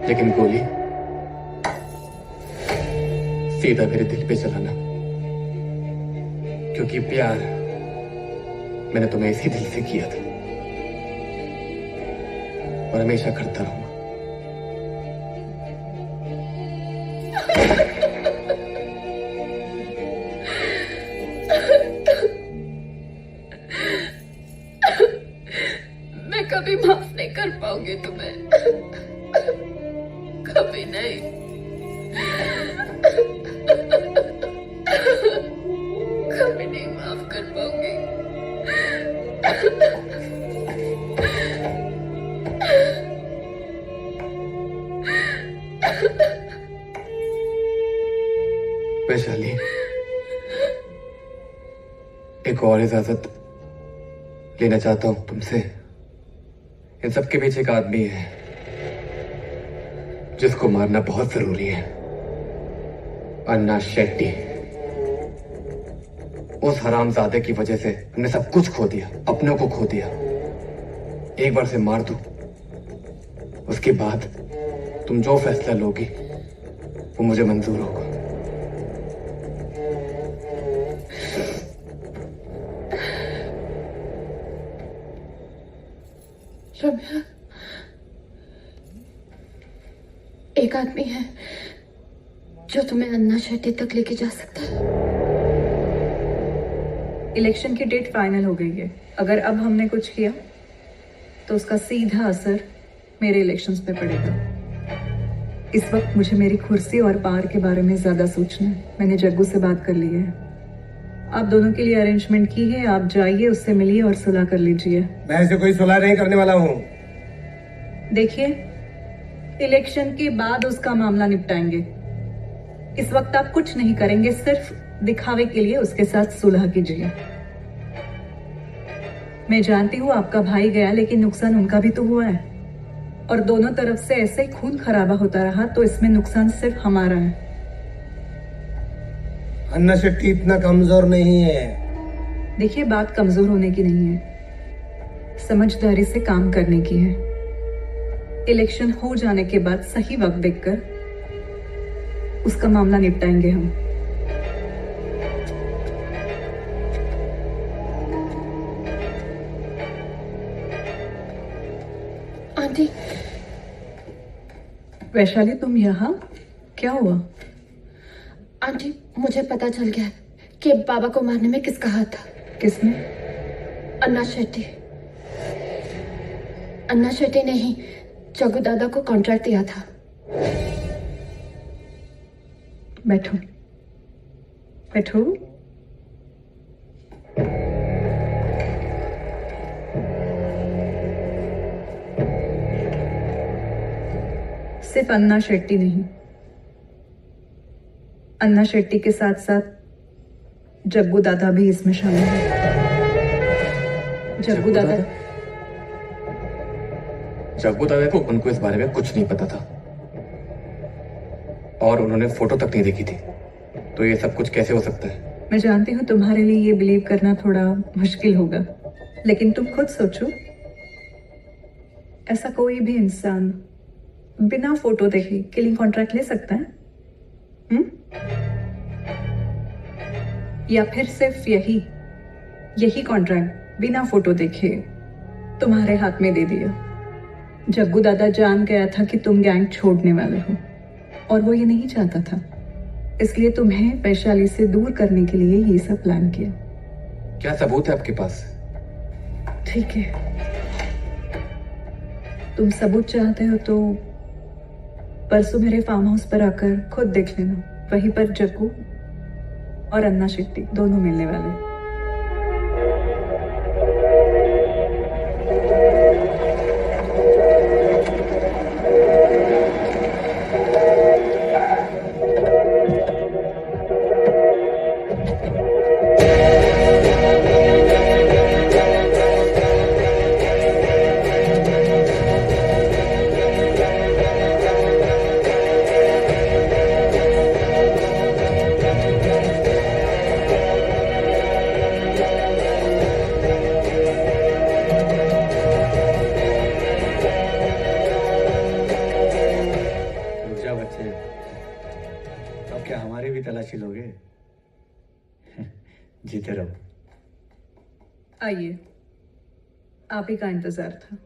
लेकिन गोली सीधा मेरे दिल पे चलाना, क्योंकि प्यार मैंने तुम्हें इसी दिल से किया था और हमेशा करता रहूंगा। मैं कभी माफ नहीं कर पाऊंगी तुम्हें, कभी नहीं। कभी नहीं माफ कर पाऊंगी। वैशाली, एक और इजाजत लेना चाहता हूं तुमसे। इन सबके पीछे एक आदमी है जिसको मारना बहुत जरूरी है। अन्ना शेट्टी। उस हरामजादे की वजह से हमने सब कुछ खो दिया, अपनों को खो दिया। एक बार से मार दो, उसके बाद तुम जो फैसला लोगी वो मुझे मंजूर होगा। रम्या, एक आदमी है जो तुम्हें अन्ना शेट्टी तक लेके जा सकता है। इलेक्शन की डेट फाइनल हो गई है। अगर अब हमने कुछ किया तो उसका सीधा असर मेरे इलेक्शंस पे पड़ेगा। इस वक्त मुझे मेरी कुर्सी और पार के बारे में ज्यादा सोचना है। मैंने जग्गू से बात कर ली है। आप दोनों के लिए अरेंजमेंट की है। आप जाइए, उससे मिलिए और सुलह कर लीजिए। मैं ऐसे कोई सुलह नहीं करने वाला हूँ। देखिए, इलेक्शन के बाद उसका मामला निपटाएंगे। इस वक्त आप कुछ नहीं करेंगे, सिर्फ दिखावे के लिए उसके साथ सुलह कीजिए। मैं जानती हूँ आपका भाई गया, लेकिन नुकसान उनका भी तो हुआ है, और दोनों तरफ से ऐसे खून खराबा होता रहा तो इसमें नुकसान सिर्फ हमारा है। अन्ना शेट्टी इतना कमजोर नहीं है। देखिए, बात कमजोर होने की नहीं है, समझदारी से काम करने की है। इलेक्शन हो जाने के बाद सही वक्त देखकर उसका मामला निपटाएंगे हम। आंटी। वैशाली, तुम यहाँ? क्या हुआ? आंटी, मुझे पता चल गया कि बाबा को मारने में किसका हाथ था। किसने? अन्ना शेट्टी। अन्ना शेट्टी ने ही जग्गू दादा को कॉन्ट्रैक्ट दिया था। बैठो बैठो। सिर्फ अन्ना शेट्टी नहीं, अन्ना शेट्टी के साथ साथ जग्गू दादा भी इसमें शामिल है। जग्गू दादा को उनको इस बारे में कुछ नहीं पता था और उन्होंने फोटो तक नहीं देखी थी, तो ये सब कुछ कैसे हो सकता है? मैं जानती हूँ तुम्हारे लिए ये बिलीव करना थोड़ा मुश्किल होगा, लेकिन तुम खुद सोचो, ऐसा कोई भी इंसान बिना फोटो देखे किलिंग कॉन्ट्रैक्ट ले सकता है? या फिर सिर्फ यही कॉन्ट्रैक्ट बिना फोटो देखे तुम्हारे हाथ में दे दिया? जग्गू दादा जान गया था कि तुम गैंग छोड़ने वाले हो और वो ये नहीं चाहता था, इसलिए तुम्हें वैशाली से दूर करने के लिए ये सब प्लान किया। क्या सबूत है आपके पास? ठीक है, तुम सबूत चाहते हो तो परसों मेरे फार्म हाउस पर आकर खुद देख लेना। वहीं पर जग्गू और अन्ना शेट्टी दोनों मिलने वाले। जीते रहो। आइए, आप ही का इंतजार था।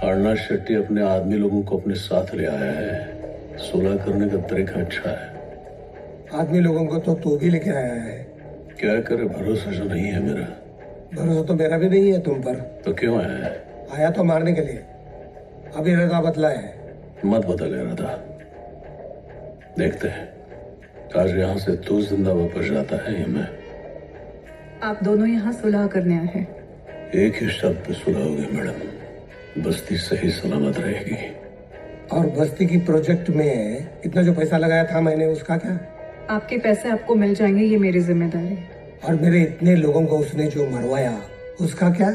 अन्ना शेट्टी अपने आदमी लोगों को अपने साथ ले आया है। सुलह करने का तरीका अच्छा है। आदमी लोगों को तो तू भी लेके आया है। क्या करे, भरोसा जो नहीं है मेरा। भरोसा तो मेरा भी नहीं है तुम पर। तो क्यों आया है? आया तो मारने के लिए। अभी इरादा बदला है। मत बदल इरादा। देखते हैं आज यहाँ से तू जिंदा वापस जाता है या मैं। आप दोनों यहाँ सुलह करने आए हैं। एक ही शब्द पे सुलह होगी मैडम। बस्ती सही सलामत रहेगी। और बस्ती की प्रोजेक्ट में इतना जो पैसा लगाया था मैंने, उसका क्या? आपके पैसे आपको मिल जाएंगे, ये मेरी जिम्मेदारी। और मेरे इतने लोगों को उसने जो मरवाया, उसका क्या?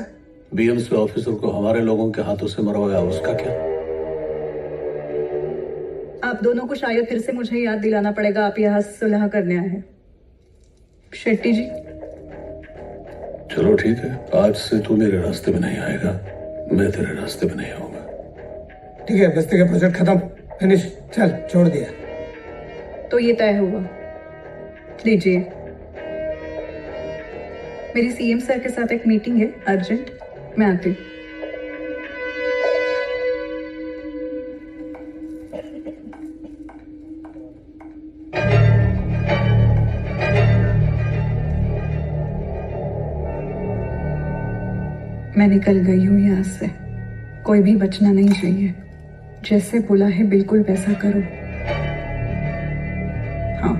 बीएमसी ऑफिसर को हमारे लोगों के हाथों से मरवाया, उसका क्या? आप दोनों को शायद फिर से मुझे याद दिलाना पड़ेगा, आप यहाँ सुलह करने आए हैं। शेट्टी जी, चलो ठीक है, आज से तू मेरे रास्ते में नहीं आएगा, मैं तेरे रास्ते में नहीं आऊंगा। ठीक है, बस्ती का प्रोजेक्ट खत्म, फिनिश। चल, छोड़ दिया। तो ये तय हुआ। लीजिए, मेरी सीएम सर के साथ एक मीटिंग है अर्जेंट, मैं आती हूँ। मैं निकल गई हूँ यहाँ से, कोई भी बचना नहीं चाहिए। जैसे बोला है बिल्कुल वैसा करो। हाँ।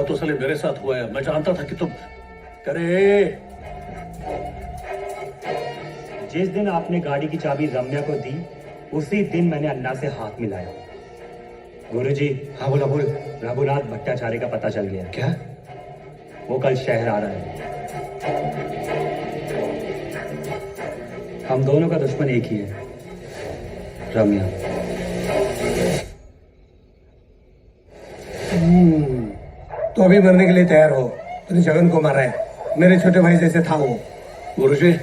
तो साले मेरे साथ हुआ है। मैं जानता था कि तुम करे। जिस दिन आपने गाड़ी की चाबी रम्या को दी उसी दिन मैंने अन्ना से हाथ मिलाया। गुरुजी। हाँ बोला बोल। रघुनाथ भट्टाचार्य का पता चल गया। क्या? वो कल शहर आ रहा है। हम दोनों का दुश्मन एक ही है, रम्या। तो अभी मरने के लिए तैयार हो। तूने जगन को मारा है, मेरे छोटे भाई जैसे था वो। गुरुजी।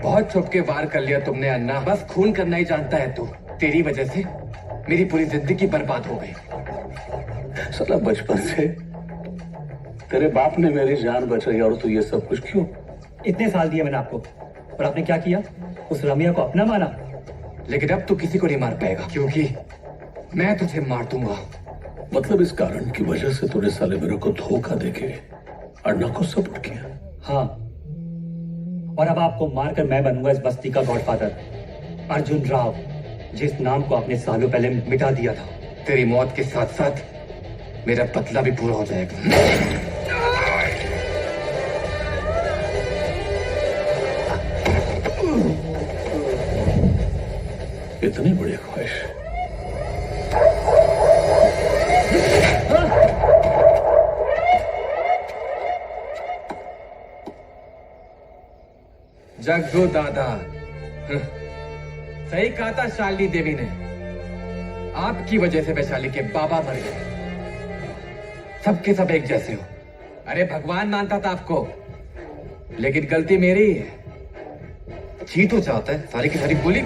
बहुत छुप के वार कर लिया तुमने अन्ना। बस खून करना ही जानता है तू। तेरी वजह से मेरी पूरी जिंदगी बर्बाद हो गई। साला बचपन से तेरे बाप ने मेरी जान बचाई और तू ये सब कुछ क्यों? इतने साल दिए मैंने आपको और आपने क्या किया? उस रम्या को अपना माना। लेकिन अब तू किसी को नहीं मार पाएगा क्योंकि मैं तुझे मार दूंगा। मतलब इस कारण की वजह से तूने साले मेरे को धोखा देके अन्ना को सपोर्ट किया? हाँ, और अब आपको मारकर मैं बनूंगा इस बस्ती का गॉडफादर, अर्जुन राव, जिस नाम को आपने सालों पहले मिटा दिया था। तेरी मौत के साथ साथ मेरा बदला भी पूरा हो जाएगा। इतनी बड़ी ख्वाहिश। जग्गू दादा, सही कहा था शालिनी देवी ने। आपकी वजह से वैशाली के बाबा मर गए। सबके सब एक जैसे हो। अरे भगवान मानता था आपको, लेकिन गलती मेरी ही है। जी तो चाहता है सारी की सारी गोली,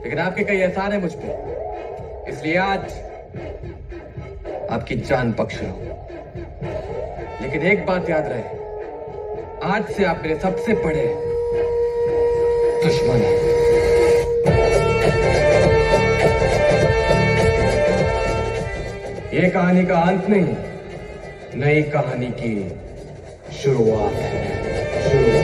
लेकिन आपके कई एहसान है मुझ पे, इसलिए आज आपकी जान बख्श रहा हूं। लेकिन एक बात याद रहे, आज से आप मेरे सबसे बड़े दुश्मन हैं। ये कहानी का अंत नहीं, नई कहानी की शुरुआत है।